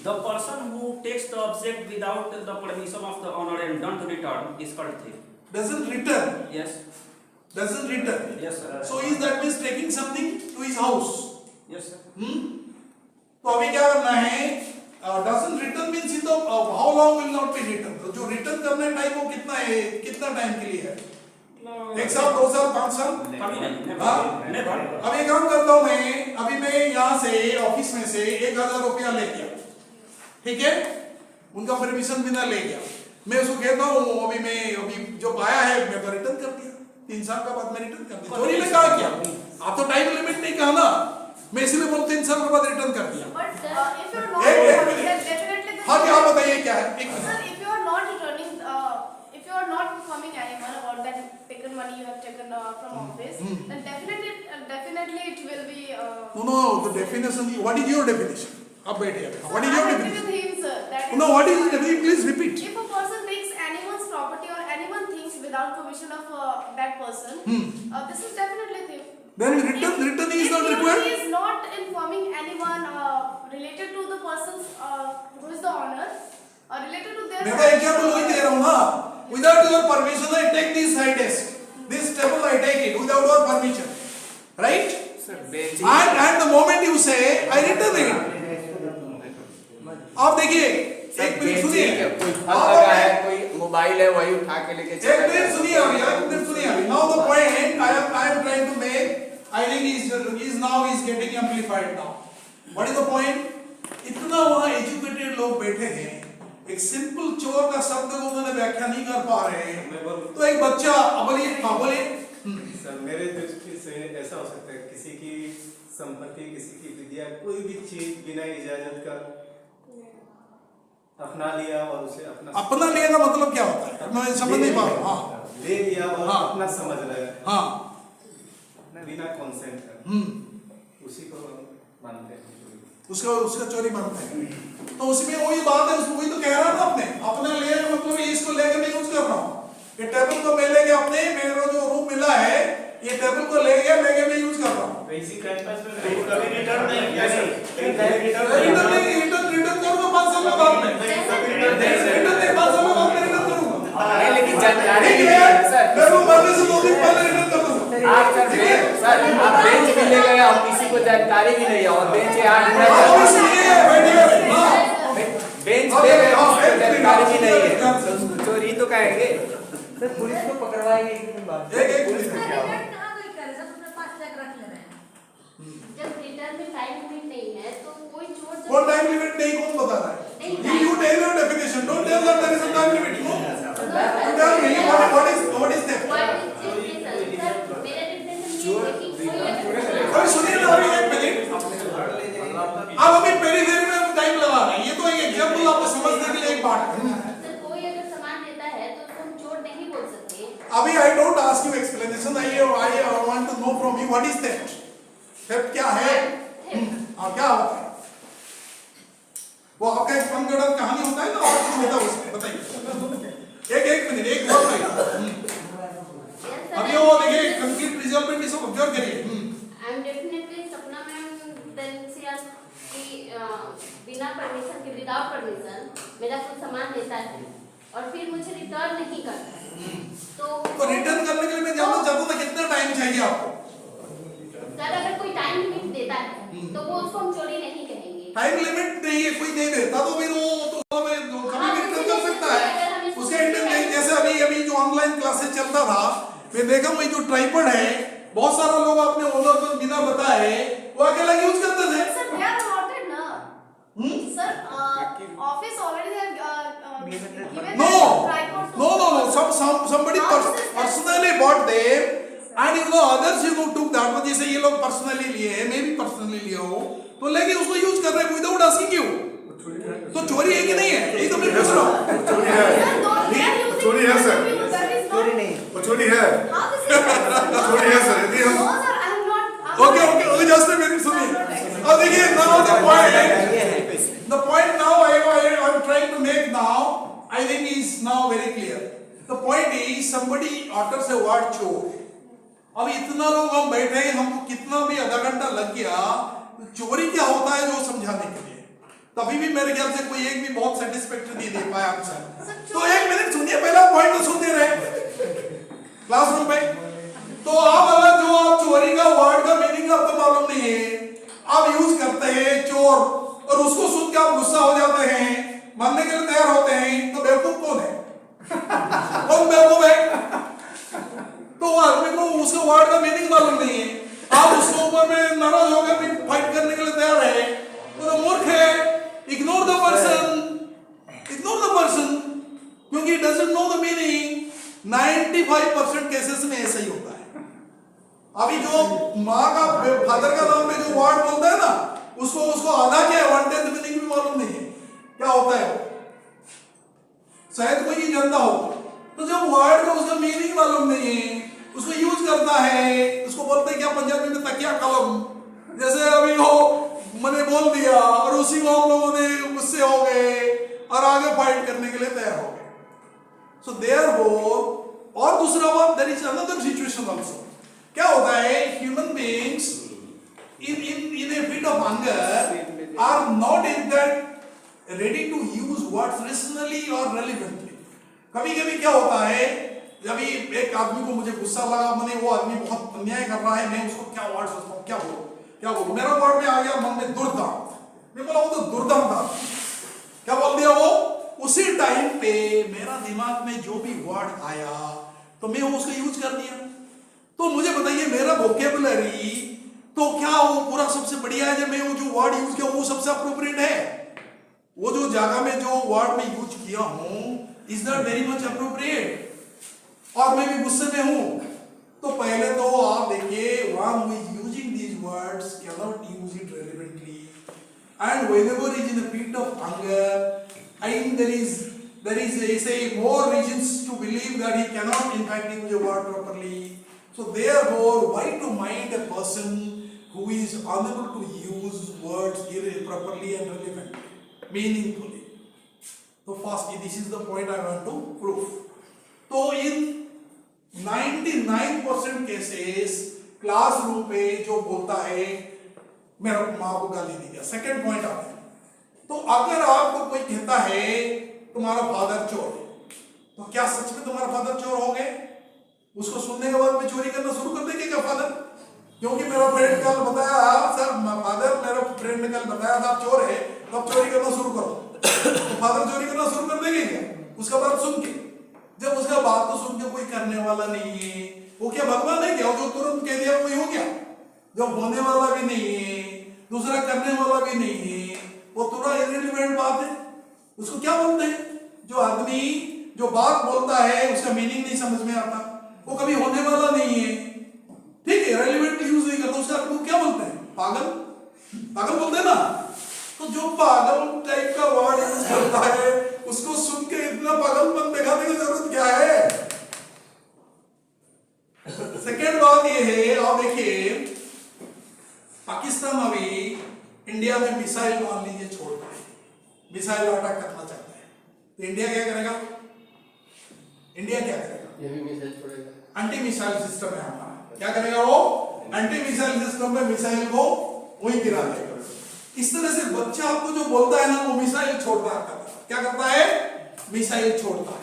The person who takes the object without the permission of the owner and don't return is called thief. Doesn't return, Yes. doesn't return. Yes, sir. So is that means taking something to his house? Yes, sir. तो अभी क्या करना है? Doesn't return means in the how long will not be return? तो जो return करने time वो कितना है, कितना टाइम के लिए है? No. 1 साल, 2 साल, 5 साल? कभी नहीं. हाँ? Never. अब एक काम करता हूँ मैं, अभी मैं यहाँ से ऑफिस में से 1000 रुपया ले गया, ठीक है, उनका परमिशन बिना ले गया, मैं उसको कहता हूँ अभी जो पाया है मैं तो रिटर्न कर दिया, 3 साल का बाद मैं रिटर्न कर दिया, चोरी में कहा क्या? आप तो टाइम लिमिट नहीं कहा ना, मैं इसलिए बोलूँ 3 साल के बाद रिटर्न कर दिया। But if you're not, एक then मिनट, definitely हाँ क्या आप बताइए क्या है? एक Sir, minute, if you are not returning, if you are not informing anyone about that taken money you have taken from office, then definitely it will be. no, the definition, what is your definition? आप बैठिए, what is your I agree definition? with him, sir. That No, what is your definition? Please repeat. If a person takes anyone's property or anyone thinks without permission of that person, this is definitely thief. Then return is not If required. he is not informing anyone related to the persons who is the owner, related to their. मैं तो example वही दे रहा हूँ ना, without your permission I take this high desk, this table I take it without your permission, right? Sir bench And the moment you say I return it, आप देखिए, एक minute सुनिए, कोई फल लगा है, कोई मोबाइल है, वही उठा के लेके एक मिनट सुनिए अभी, एक मिनट सुनिए अभी। Now the point I am trying to make, I think is now getting amplified now. What is the point? इतना वहाँ एजुकेटेड लोग बैठे हैं, एक सिंपल चोर का शब्द को उन्होंने व्याख्या नहीं कर पा रहे हैं, तो एक बच्चा बोलिए, हाँ बोलिए। सर मेरे दृष्टि से ऐसा हो सकता है, किसी की संपत्ति, किसी की विद्या, कोई भी चीज बिना इजाजत का अपना लिया और उसे अपना लिया का मतलब क्या होता है? मैं समझ नहीं पा रहा हूँ। हाँ, ले लिया और हाँ, अपना समझ रहे हैं, हाँ, बिना कंसेंट का, उसी को मानते हैं उसका चोरी मानते हैं। तो उसमें वही बात है, वही तो कह रहा था आपने, अपना लिया का मतलब इसको लेकर मैं यूज कर रहा हूँ, ये टेबल को मैं लेके अपने, मेरे को जो रूम मिला है, ये टेबल को लेके मैं यूज कर रहा हूँ। इसी कैंपस में कभी रिटर्न नहीं किया, रिटर्न करूंगा 5 साल के बाद में, रिटर्न 5 साल के बाद में रिटर्न करूंगा। लेकिन जानकारी ठीक नहीं है, है सर। मैं वो मरने से 2 दिन पहले रिटर्न कर दूंगा। आप सर आप बेंच भी ले गए और किसी को जानकारी भी नहीं है, और बेंच हाँ, इसलिए बैठिए, हाँ, बेंच ले गए और जानकारी भी नहीं है, तो उसको चोरी तो कहेंगे। सर पुलिस को पकड़वाएंगे एक दिन बाद। एक पुलिस Sir, क्या रिटर्न कहाँ कोई करे? सब अपने पास चेक रख ले रहे हैं। जब रिटर्न में टाइम लिमिट नहीं है तो कोई चोर जब कौन टाइम लिमिट नहीं, कौन बता रहा है? You tell your definition. Don't tell that there is a time limit. No. You tell me what is theft. अभी सुनिए ना, अभी एक मिनट, अब अभी पेरीफेरी में टाइम लगा रहा है, ये तो एक एग्जांपल आपको समझने के लिए एक बात है। सर कोई अगर सामान देता है तो तुम चोर नहीं बोल सकते। अभी I don't ask you explanation. I want to know from you what is theft. Theft क्या है? क्या होता है? वो आपका एक पंगड़न कहानी होता है ना, और कुछ होता है उसमें, बताइए। एक मिनट, एक और बताइए। अभी वो देखिए कंक्रीट रिजल्ट इसको ऑब्जर्व करिए। आई एम डेफिनेटली सपना मैम देन सी आर की बिना परमिशन के, विदाउट परमिशन मेरा कुछ सामान देता है और फिर मुझे रिटर्न नहीं करता है, तो रिटर्न करने के लिए मैं जानना चाहता हूं ना कितना टाइम चाहिए आपको? सर अगर कोई टाइम लिमिट देता है तो वो उसको हम चोरी नहीं कहेंगे। टाइम लिमिट नहीं है, कोई दे देता तो फिर वो तो कभी भी रिटर्न कर सकता है। उसका इंटरनेट जैसे अभी जो ऑनलाइन क्लासेस चलता था, मैं देखा वही जो ट्राइपॉड है, बहुत सारा लोग अपने ओनर को बिना बताए वो अकेला यूज करते थे। सर they are allotted ना। Sir office already have given tripod to somebody personally bought them and others took that one। जैसे ये लोग पर्सनली लिए हैं, मैं भी पर्सनली लिया हूँ, तो लेकिन उसको यूज कर रहे हैं विदाउट आस्किंग यू, तो चोरी है कि नहीं है? यही तो मैं पूछ रहा हूँ। चोरी है सर, चोरी नहीं, वो चोरी है, चोरी है सर। यदि हम ओके जस्ट अ मिनट सुनिए। अब देखिए now the point now I am trying to make now, I think is now very clear. The point is somebody utters a word चोर। अब इतना लोग हम बैठे हैं, हमको कितना भी आधा घंटा लग गया, तो चोरी क्या होता है जो समझाने के लिए, तभी भी मेरे ख्याल से कोई एक भी बहुत सेटिस्फैक्टरी नहीं दे पाया आंसर। तो एक मिनट सुनिए, पहला पॉइंट तो सुनते रहे क्लासरूम पे। तो आप अगर जो आप चोरी का वर्ड का मीनिंग आपको मालूम नहीं है, आप यूज करते हैं चोर, और उसको सुन के आप गुस्सा हो जाते हैं, मानने के लिए तैयार होते हैं, तो बेवकूफ कौन है? कौन बेवकूफ है? तो आदमी को उसके वर्ड का मीनिंग मालूम नहीं है, आप उसके ऊपर में नाराज होकर भी फाइट करने के लिए तैयार है, तो मूर्ख है। इग्नोर द पर्सन, क्योंकि doesn't know the meaning. 95% cases में ऐसा ही होता है। अभी जो माँ का फादर का नाम में जो वर्ड बोलता है ना, उसको आधा क्या है, 1/10 मीनिंग भी मालूम नहीं है क्या होता है, शायद कोई नहीं जानता हो। तो जब वर्ड का उसका मीनिंग मालूम नहीं है, उसको यूज करता है, उसको बोलते हैं क्या पंजाबी में तकिया कलम, जैसे अभी हो मैंने बोल दिया और उसी को हम लोगों ने गुस्से हो गए और आगे फाइट करने के लिए तैयार हो गए। सो देयरफॉर, और दूसरा बात, there is another situation also. क्या होता है, human beings in a fit of anger are not in that ready to use words rationally or relevantly। कभी कभी क्या होता है, अभी एक आदमी को मुझे गुस्सा लगा, मैंने वो आदमी बहुत अन्याय कर रहा है, मैं उसको क्या वर्ड सोचता हूँ, क्या बोलूं, मेरा वर्ड में आ गया मन में दुर्दांत, मैं बोला वो तो दुर्दांत था, क्या बोल दिया वो, उसी टाइम पे मेरा दिमाग में जो भी वर्ड आया तो मैं उसको यूज कर दिया। तो मुझे बताइए, मेरा वोकेबुलरी तो क्या वो पूरा सबसे बढ़िया है, जब मैं वो जो वर्ड यूज किया वो सबसे अप्रोप्रिएट है, वो जो जगह में जो वर्ड में यूज किया हूं is that very much appropriate, और मैं भी गुस्से में हूं, तो पहले तो आप देखिए, one who is using these words can not use it relevantly, and whenever is in a fit of anger, I think there is say more reasons to believe that he cannot in fact use a word properly. So therefore, why to mind a person who is unable to use words properly and relevantly, meaningfully? So first, this is the point I want to prove. So in 99% cases, classroom पे जो बोलता है मेरा माँ को गाली दी गया, second point आता है। तो अगर आपको कोई कहता है तुम्हारा फादर चोर है, तो क्या सच में तुम्हारा फादर चोर हो गए? उसको सुनने के बाद में चोरी करना शुरू कर देंगे क्या फादर? क्योंकि मेरा फ्रेंड कल बताया सर, फादर मेरा फ्रेंड ने कल बताया था आप चोर है, तो आप चोरी करना शुरू करो, तो फादर चोरी करना शुरू कर देंगे क्या उसका बात सुन के? जब उसका बात तो सुन के कोई करने वाला नहीं है, वो क्या भगवान है क्या जो तुरंत कह दिया वही हो गया? जो होने वाला भी नहीं है, दूसरा करने वाला भी नहीं है, वो थोड़ा इररिलेवेंट बात है। उसको क्या बोलते हैं? जो आदमी जो बात बोलता है उसका मीनिंग नहीं समझ में आता, वो कभी होने वाला नहीं है, ठीक है, रेलिवेंट यूज नहीं करता, उसका आपको क्या बोलते हैं? पागल। पागल बोलते हैं ना। तो जो पागल टाइप का वर्ड यूज करता है उसको सुन के इतना पागलपन दिखाने की जरूरत क्या है? सेकेंड बात ये है, आप देखिए पाकिस्तान अभी इंडिया में मिसाइल मान लीजिए छोड़ता है, मिसाइल अटैक करना चाहता है, तो इंडिया क्या करेगा? इंडिया क्या करेगा? ये भी मिसाइल छोड़ेगा। एंटी मिसाइल सिस्टम है हमारा, क्या करेगा वो? एंटी मिसाइल सिस्टम में मिसाइल को वही गिरा देगा। इस तरह से बच्चा आपको जो बोलता है ना, वो मिसाइल छोड़ता है। क्या करता है? मिसाइल छोड़ता है।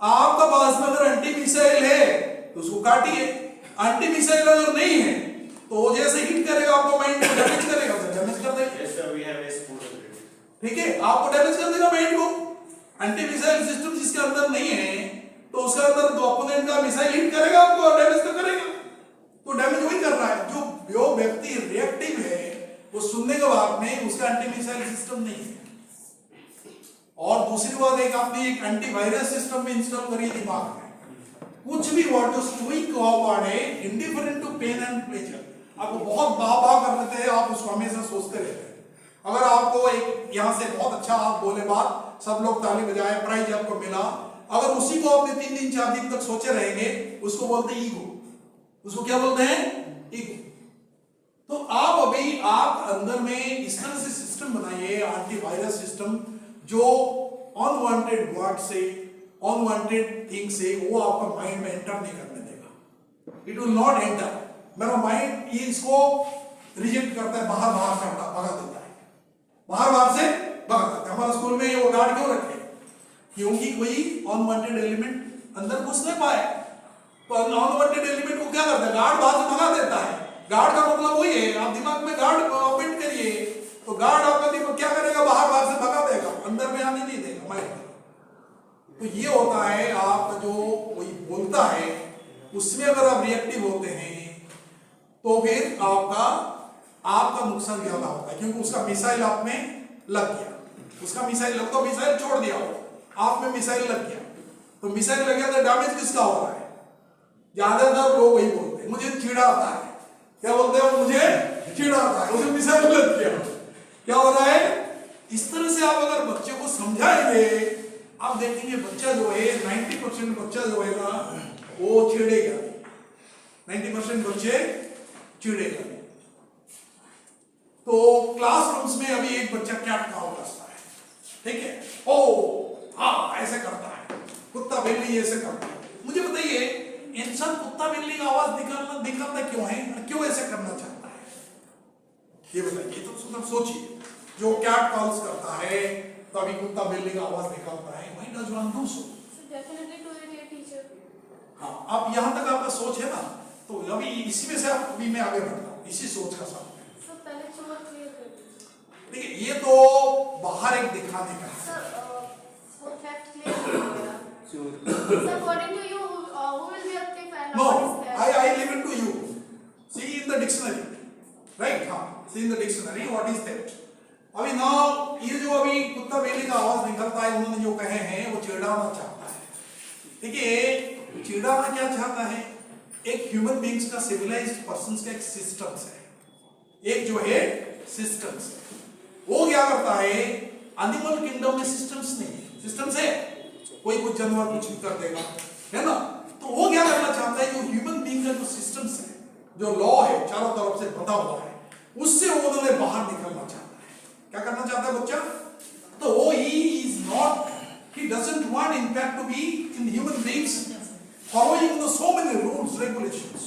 आपका पास में अगर एंटी मिसाइल है तो उसको काटिए, एंटी मिसाइल अगर नहीं है तो वो जैसे हिट करेगा आपको माइंड को डैमेज करेगा, तो डैमेज कर देगा। Yes sir, we have a school. ठीक है, आपको डैमेज कर देगा माइंड को। एंटी मिसाइल सिस्टम जिसके अंदर नहीं है तो उसके अंदर जो अपोनेंट का मिसाइल हिट करेगा आपको और डैमेज तो करेगा, तो डैमेज वही कर रहा है। जो व्यक्ति रिएक्टिव है वो सुनने के बाद में उसका एंटी मिसाइल सिस्टम नहीं है। और दूसरी बात, एक आपने एक एंटीवायरस सिस्टम भी इंस्टॉल करी दिमाग में, कुछ भी वर्ड जो स्टोइक वर्ड है, indifferent to pain and pleasure, आपको बहुत बाबा कर देते हैं, आप उसको हमेशा सोचते रहते हैं। अगर आपको एक यहाँ से बहुत अच्छा आप बोले बात, सब लोग ताली बजाए, प्राइज आपको मिला, अगर उसी को आपने 3 दिन 4 दिन तक सोचे रहेंगे, उसको बोलते हैं ईगो। उसको क्या बोलते हैं? ईगो। तो आप अंदर में इस तरह से सिस्टम बनाइए, एंटीवायरस सिस्टम, जो अनवांटेड वर्ड से, अनवांटेड थिंग से वो आपका माइंड में एंटर नहीं करने देगा। It will not enter. मेरा माइंड ये इसको रिजेक्ट करता है, बाहर से भगा देता है, बाहर से भगा देता है। हमारे स्कूल में वो गार्ड क्यों रखे? क्योंकि कोई अनवांटेड एलिमेंट अंदर घुस नहीं पाए। तो अनवांटेड एलिमेंट को क्या करता है? गार्ड बाहर से भगा देता है। गार्ड का मतलब वही है, आप दिमाग में गार्ड फिट करिए, तो गार्ड आपका दिमाग क्या करेगा? बाहर से भगा देगा, अंदर में आने नहीं देगा माइंड। तो ये होता है आपका जो कोई बोलता है उसमें अगर आप रिएक्टिव होते हैं तो फिर आपका नुकसान ज्यादा होता है, क्योंकि उसका मिसाइल आप में लग गया, उसका मिसाइल लग, तो मिसाइल छोड़ दिया हो, आप में मिसाइल लग गया, तो मिसाइल लग गया तो डैमेज किसका हो रहा है? ज्यादातर लोग वही बोलते हैं, मुझे चिढ़ा आता है। क्या बोलते हैं? मुझे चिढ़ा आता है, उसे मिसाइल लग गया। क्या हो रहा है? इस तरह से आप अगर बच्चे को समझाएंगे, आप देखेंगे बच्चा जो है 90% बच्चा जो है ना वो चिढ़ेगा, 90% बच्चे चिढ़ेगा। तो क्लासरूम्स में अभी एक बच्चा कैट काउ करता है, ठीक है, ओ हाँ ऐसे करता है, कुत्ता बिल्ली ऐसे करता है। मुझे बताइए, इंसान कुत्ता बिल्ली का आवाज निकालता क्यों है, क्यों ऐसे करना चाहता है? ये बताइए, तो सोचिए। जो कैट कॉल्स करता है तो अभी कुत्ता बिल्ली का आवाज निकालता है, why does one do so? Definitely to irritate teacher. हाँ, अब यहाँ तक आपका सोच है ना, तो अभी इसी में से अभी मैं आगे बढ़ता हूँ, इसी सोच का साथ में। सर पहले चोर क्लियर कर दीजिए। देखिए, ये तो बाहर एक दिखाने का है। सर वो थेफ्ट क्लियर कर दिया। Sir according to you, who will be a thief and No, what is theft? I leave it to you. See in the dictionary, right? हाँ, see in the dictionary what is theft. अभी ना ये जो अभी कुत्ता बिल्ली का आवाज निकलता है, उन्होंने जो कहे हैं वो चिढ़ाना चाहता है। देखिए, चिढ़ाना क्या चाहता है? एक ह्यूमन बींग्स का, सिविलाइज्ड पर्संस का एक सिस्टम्स है, एक जो है सिस्टम्स है। वो क्या करता है? एनिमल किंगडम में सिस्टम्स नहीं है, सिस्टम्स है, कोई कुछ जानवर कुछ भी कर देगा, है ना? तो वो क्या करना चाहता है? जो ह्यूमन बींग का जो सिस्टम्स है, जो लॉ है, चारों तरफ से बंधा हुआ है, उससे वो उन्होंने बाहर निकलना चाहता है। क्या करना चाहता है बच्चा? तो वो he doesn't want in fact to be in human beings following the so many rules, regulations.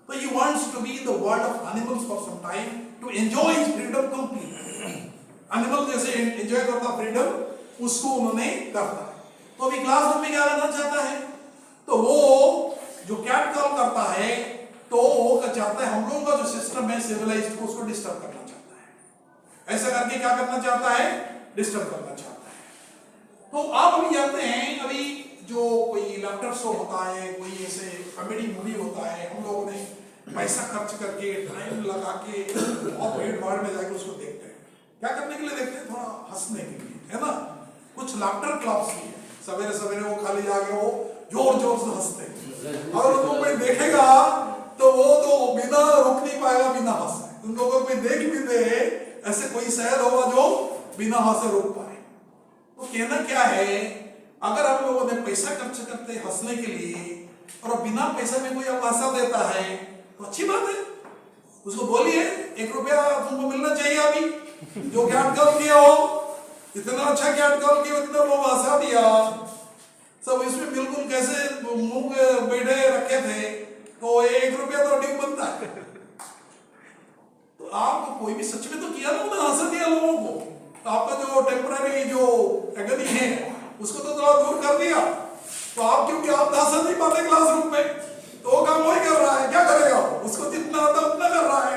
So he wants to be in the world of animals for some time to enjoy his freedom completely. Animal जैसे enjoy करता freedom, उसको उन्होंने करता है। तो अभी classroom में क्या करना चाहता है? तो वो जो कैट कॉल करता है, तो वो क्या चाहता है? हम लोगों का जो सिस्टम है सिविलाइज्ड को, उसको डिस्टर्ब करना चाहता है। ऐसा करके क्या करना चाहता है? डिस्टर्ब करना चाहता है। तो आप अभी जानते हैं, अभी जो कोई लाफ्टर शो होता है, कोई ऐसे कॉमेडी मूवी होता है, हम लोगों ने पैसा खर्च करके टाइम लगा के और भीड़ भाड़ में जाके उसको देखते हैं। क्या करने के लिए देखते हैं? थोड़ा हंसने के लिए, है ना? कुछ लाफ्टर क्लब्स भी है, सवेरे सवेरे वो खाली जाके वो जोर जोर से हंसते हैं। और उनको कोई देखेगा तो वो तो बिना रुक नहीं पाएगा, बिना हंसे। उनको अगर कोई देख भी दे, ऐसे कोई शहर होगा जो बिना हंसे रुक पाए। तो कहना क्या है, अगर आप लोगों ने पैसा खर्च करते हंसने के लिए और बिना पैसे में कोई आपको हंसा देता है तो अच्छी बात है। उसको बोलिए 1 रुपया तुमको मिलना चाहिए अभी, जो ज्ञान कल किया हो, इतना अच्छा ज्ञान कल किया, इतना लोग हंसा दिया, सब इसमें बिल्कुल कैसे मुंह बैठे रखे थे, तो 1 रुपया तो ड्यू बनता है। तो आपको कोई भी सच में तो किया ना, उन्होंने हंसा दिया लोगों को, तो आपका जो टेम्पररी जो एगनी है उसको तो थोड़ा दूर कर दिया। तो आप क्योंकि आप हंसा नहीं पाते क्लासरूम में, तो वो काम वही कर रहा है, क्या करेगा? उसको जितना आता उतना कर रहा है।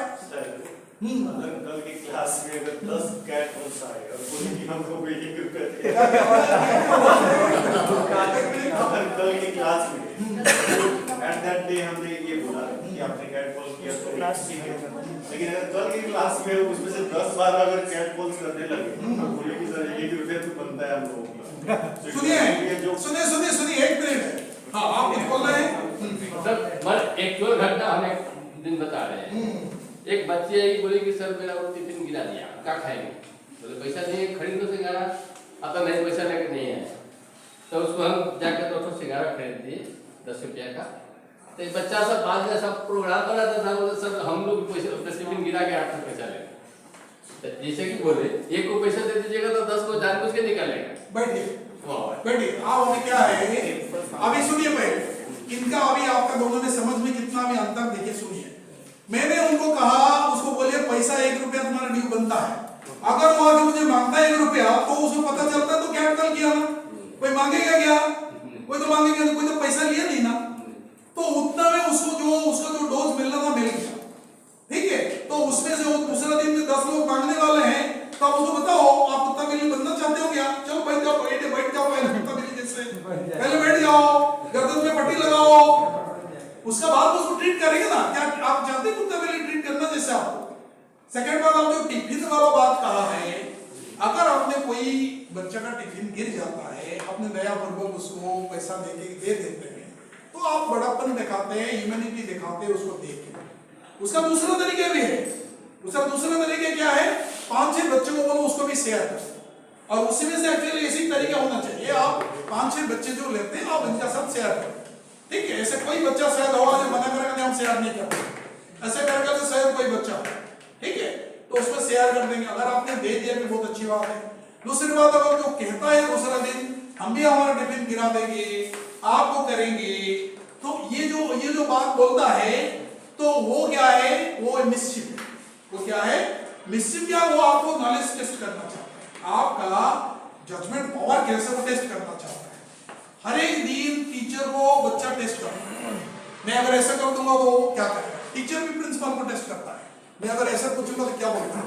कल की क्लास में अगर 10 कैट होता है और बोले कि हमको भी 1 रुपया दे, कल की क्लास में एट दैट डे हमने ये बोला कि आपने कैट कॉल किया तो क्लास ठीक है, लेकिन अगर कल की क्लास में उसमें से 10 बार अगर कैट कॉल करने लगे तो बोले कि सर 1 रुपया तो बनता है हम लोगों का। सुनिए 1 मिनट। हाँ, आप कुछ बोल रहे हैं? सर एक चोर घटना हम एक दिन बता रहे हैं। एक बच्ची आई, बोली कि सर मेरा वो टिफिन गिरा दिया, क्या खाएंगे? बोले पैसा नहीं है, खरीद दो सिंगारा। आता नहीं, पैसा लेके नहीं है। तो उसको हम जाकर 2 सिंगारा खरीद दिए 10 रुपया का। तो बच्चा सब बाद में सब प्रोग्राम बनाता था, बोले सर हम लोग पैसा टिफिन गिरा के आपसे पैसा लेंगे। तो जैसे कि बोले 1 को पैसा दे दीजिएगा तो 10 को जानबूझ के निकालेगा। बैठिए आप हमें क्या है, अभी सुनिए पहले इनका, अभी आपका दोनों ने समझ में कितना भी अंतर देखिए। सुनिए, मैंने उनको कहा, उसको बोलिए पैसा 1 रुपया तुम्हारा ड्यू बनता है। अगर वो आगे मुझे मांगता है 1 रुपया तो उसको पता चलता है तो क्या कल किया ना, कोई मांगेगा क्या? कोई तो मांगेगा नहीं, कोई तो पैसा लिया नहीं ना। तो उतना में उसको जो डोज मिलना था मिल गया, ठीक है। तो उसमें से वो दूसरा दिन में 10 लोग मांगने वाले हैं, तो आप उसको बताओ आप कुत्ता बिल्ली बनना चाहते हो क्या? चलो बैठ जाओ, बैठ जाओ पहले कुत्ता बिल्ली जैसे, पहले बैठ जाओ, गर्दन में पट्टी लगाओ, उसका बाद उसको ट्रीट करेंगे ना। क्या आप चाहते हैं कुत्ता बिल्ली ट्रीट करना जैसे आपको? सेकंड बात, आप जो टिफिन वाला बात कहा है, अगर आपने कोई बच्चा का टिफिन गिर जाता है, आपने दया पूर्वक उसको पैसा दे देते हैं, तो आप बड़ापन दिखाते हैं, ह्यूमैनिटी दिखाते हैं उसको देख के। उसका दूसरा तरीका भी है। उसका दूसरा तरीका क्या है? 5-6 बच्चों को बोलो उसको भी शेयर करो, और उसी में से एक्चुअली ऐसी तरीका होना चाहिए। आप 5-6 बच्चे जो लेते हैं आप इनका सब शेयर करो, ठीक है। ऐसे कोई बच्चा शायद होगा जो मना करेगा नहीं हम शेयर नहीं करते, ऐसे करेगा तो शायद कोई बच्चा हो, ठीक है, तो उसमें शेयर कर देंगे। अगर आपने दे दिया भी बहुत अच्छी बात है। दूसरी बात, अगर जो कहता है दूसरा दिन हम भी हमारा टिफिन गिरा देंगे, आपको करेंगे, तो ये जो बात बोलता है तो वो क्या है? वो मिसचिफ। वो क्या है? मिसचिफ। क्या? वो आपको नॉलेज टेस्ट करना चाहता है, आपका जजमेंट पावर कैसे वो टेस्ट करना चाहता है। हर एक दिन टीचर को बच्चा टेस्ट करता है। मैं अगर ऐसा कर दूंगा तो वो क्या करेगा? टीचर भी प्रिंसिपल को टेस्ट करता है। मैं अगर ऐसा पूछूंगा तो क्या बोलता है?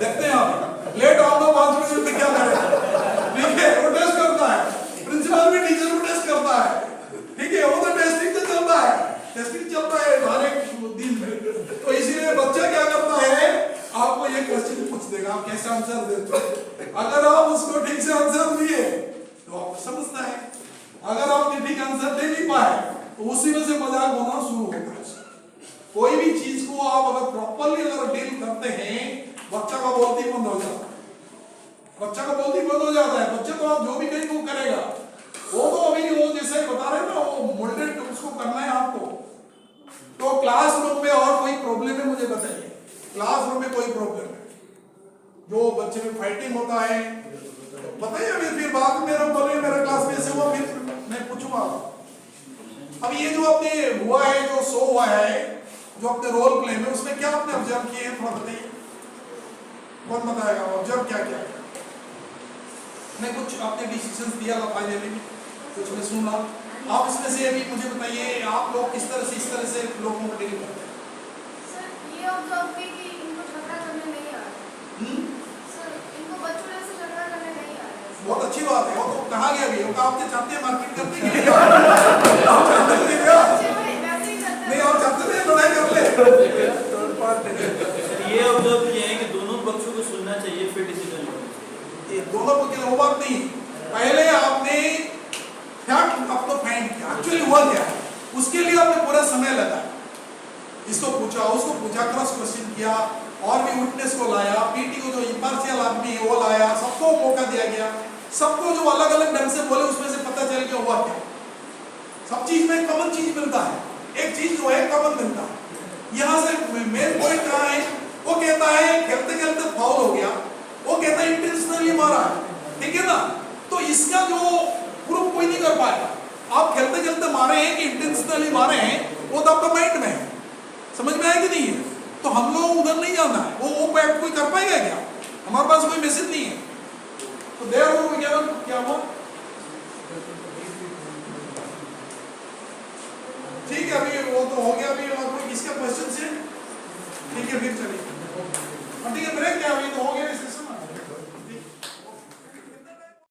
देखते हैं आप, लेट आओ 5 मिनट में क्या करेगा, ठीक है। वो टेस्ट करता है, प्रिंसिपल भी टीचर को टेस्ट करता है, ठीक है। वो तो टेस्टिंग तो चलता है, टेस्टिंग चलता है हर एक दिन में। तो इसीलिए बच्चा क्या करता है, आपको ये क्वेश्चन पूछ देगा, आप कैसे आंसर देते हैं। अगर आप उसको ठीक से आंसर दिए तो आपको समझता है, अगर आपने ठीक आंसर दे नहीं पाए तो उसी में से मजाक होना शुरू होता है। कोई भी चीज को आप अगर प्रॉपर्ली अगर डील करते हैं, बच्चा का बोलती बंद हो जाता है। बच्चा का बोलती बंद हो जाता है। बच्चे तो आप जो भी कहीं वो करेगा, वो तो अभी वो जैसे बता रहे ना, वो मोल्डेड उसको करना है आपको। तो क्लासरूम में और कोई प्रॉब्लम है मुझे बताइए? क्लासरूम में कोई प्रॉब्लम है? जो बच्चे में फाइटिंग होता है बताइए। अभी फिर बाद में मेरा बोले मेरे क्लास में ऐसे हुआ, फिर मैं पूछूंगा। अब ये जो आपने हुआ है, जो शो हुआ है, जो अपने रोल प्ले में, उसमें क्या आपने ऑब्जर्व किए हैं? थोड़ा बताइए, कौन बताएगा ऑब्जर्व क्या क्या? मैं कुछ आपने डिसीजंस दिया था फाइनली, कुछ मैं सुना। आप इसमें से अभी मुझे बताइए, आप लोग किस तरह से इस तरह से लोगों को डील करते हैं? सर ये ऑब्जर्व किया कि इनको झगड़ा करने नहीं आ रहा। सर इनको बच्चों जैसे झगड़ा करने नहीं आ रहा। बहुत अच्छी बात है। वो तो कहा गया भी, वो तो आपके चाहते हैं मार्केट करने के लिए, आप चाहते हैं नहीं, आप चाहते हैं लड़ाई कर ले। बात नहीं है। पहले आपने फैक्ट आपको फाइंड किया, एक्चुअली हुआ क्या है, उसके लिए आपने पूरा समय लगा। इसको पूछा, उसको पूछा, क्रॉस क्वेश्चन किया, और भी विटनेस को लाया, पीटी को जो इम्पार्शियल आदमी है वो लाया, सबको मौका दिया गया, सबको जो अलग अलग ढंग से बोले उसमें से पता चल गया हुआ क्या। सब चीज में कॉमन चीज मिलता है, एक चीज जो है कॉमन मिलता है। यहाँ से मेन पॉइंट कहाँ है, वो कहता है खेलते खेलते फाउल हो गया, वो कहता है इंटेंशनली मारा है, ठीक है ना। तो इसका जो प्रूफ कोई नहीं कर पाएगा। आप खेलते खेलते मारे हैं कि इंटेंशनली मारे हैं, वो तो आपका माइंड में है, समझ में आया कि नहीं है। तो हम लोग उधर नहीं जाना है, वो पैक्ट कोई कर पाएगा क्या, हमारे पास कोई मैसेज नहीं है। तो देर हो गया क्या हुआ, ठीक है, अभी वो तो हो गया। अभी और कोई किसका क्वेश्चन है, ठीक है फिर चलिए, ठीक है ब्रेक क्या, अभी तो हो गया।